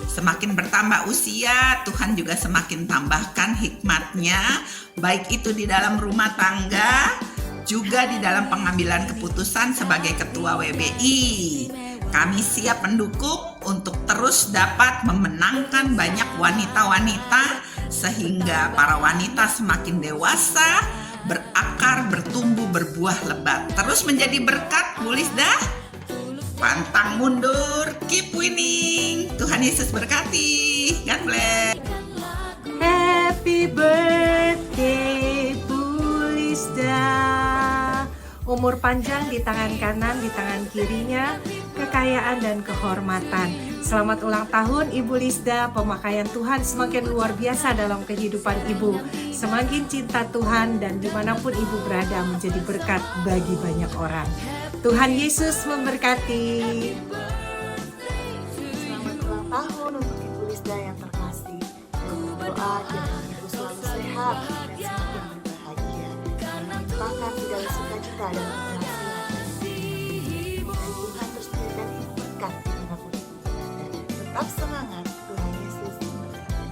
Semakin bertambah usia, Tuhan juga semakin tambahkan hikmatnya, baik itu di dalam rumah tangga, juga di dalam pengambilan keputusan sebagai ketua WBI. Kami siap mendukung untuk terus dapat memenangkan banyak wanita-wanita, sehingga para wanita semakin dewasa, berakar, bertumbuh, berbuah lebat. Terus menjadi berkat, Bu Lisda. Pantang mundur, keep winning. Tuhan Yesus berkati. God bless. Happy birthday, Bu Lisda. Umur panjang di tangan kanan, di tangan kirinya, kekayaan dan kehormatan. Selamat ulang tahun Ibu Lisda, pemakaian Tuhan semakin luar biasa dalam kehidupan Ibu. Semakin cinta Tuhan dan dimanapun Ibu berada menjadi berkat bagi banyak orang. Tuhan Yesus memberkati. Selamat ulang tahun untuk Ibu Lisda yang terkasih. Dan berdoa kiranya Ibu selalu sehat dan semakin berbahagia. Dan melimpahkan segala sukacita dan keberhasilan. Dan Tuhan terus memberikan Ibu berkat dimanapun Ibu berada. Tetap semangat, Tuhan Yesus memberkati.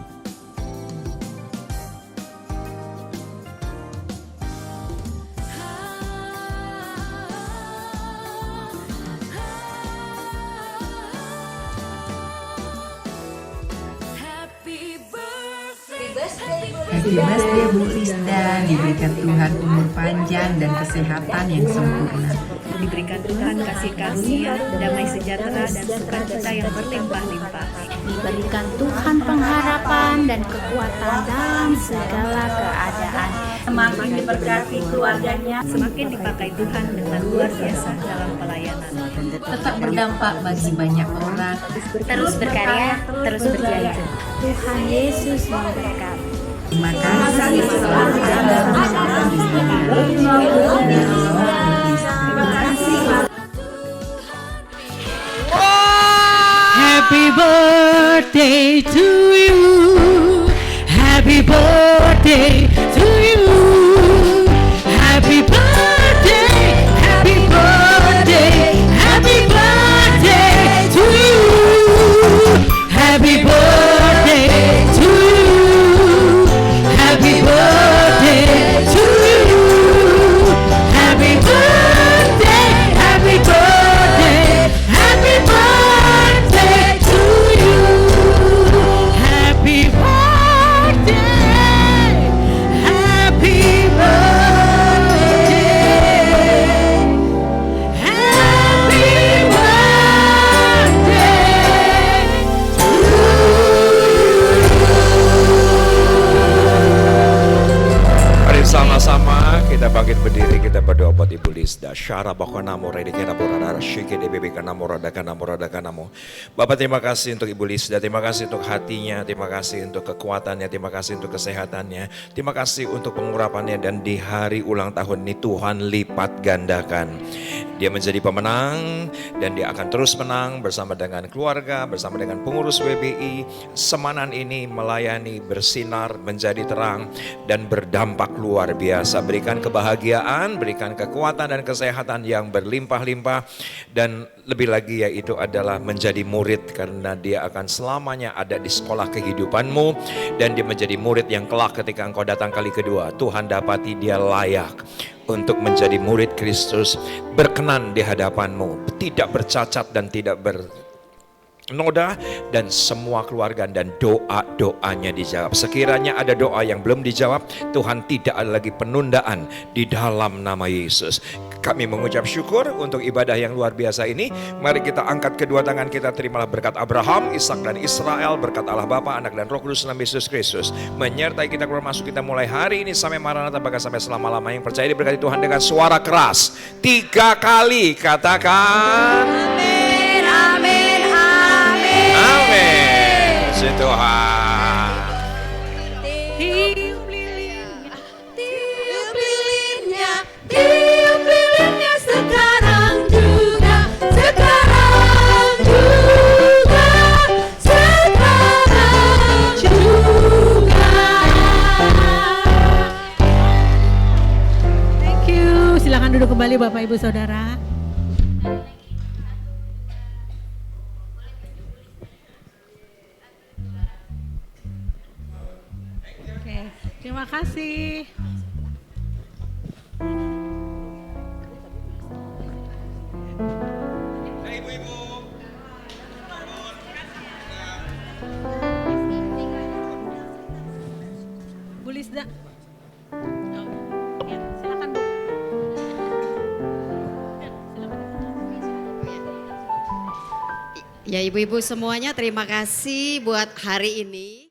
Happy birthday Bu Lisda, diberikan Tuhan umur panjang dan kesehatan yang sempurna. Diberikan Tuhan kasih karunia, damai sejahtera dan sukacita yang berlimpah-limpah. Diberikan Tuhan pengharapan dan kekuatan dalam segala keadaan. Semakin diberkati keluarganya, semakin dipakai Tuhan dengan luar biasa dalam pelayanan. Tetap berdampak bagi banyak orang. Terus berkarya, terus berjaya. Tuhan Yesus memberkati. Terima kasih selalu ada bersama di Happy birthday to you. Happy birthday to you. Happy birthday, happy birthday, happy birthday to you. Happy birthday to you. Happy birthday to you. Happy birthday, happy birthday, happy birthday to you. Happy birthday, happy birthday, happy Mari sama-sama kita bangkit berdiri, kita berdoa buat Ibu Lisda. Syara bakonamo redekena borada syike debebe kanamo rada kanamo. Bapak, terima kasih untuk Ibu Lisda, terima kasih untuk hatinya, terima kasih untuk kekuatannya, terima kasih untuk kesehatannya, terima kasih untuk pengurapannya, dan di hari ulang tahun ini Tuhan lipat gandakan. Dia menjadi pemenang dan dia akan terus menang bersama dengan keluarga, bersama dengan pengurus WBI. Semanan ini melayani, bersinar, menjadi terang dan berdampak luar biasa. Berikan kebahagiaan, berikan kekuatan dan kesehatan yang berlimpah-limpah, dan lebih lagi yaitu adalah menjadi murid, karena dia akan selamanya ada di sekolah kehidupanmu, dan dia menjadi murid yang kelak ketika engkau datang kali kedua, Tuhan dapati dia layak untuk menjadi murid Kristus, berkenan di hadapanmu, tidak bercacat dan tidak bernoda, dan semua keluarga dan doa-doanya dijawab. Sekiranya ada doa yang belum dijawab, Tuhan tidak ada lagi penundaan di dalam nama Yesus. Kami mengucap syukur untuk ibadah yang luar biasa ini. Mari kita angkat kedua tangan kita, terimalah berkat Abraham, Ishak dan Israel, berkat Allah Bapa, Anak dan Roh Kudus dalam Yesus Kristus menyertai kita keluar masuk kita mulai hari ini sampai Maranatha, bahkan sampai selama-lamanya. Yang percaya diberkati Tuhan dengan suara keras 3 kali, katakan amin, amin, amin, amin. Si Tuhan. Sekarang juga, sekarang juga, sekarang kembali Bapak Ibu Saudara. Oke, terima kasih. Bu Lisda. Ya, silakan Bu. Ya ibu-ibu semuanya terima kasih buat hari ini.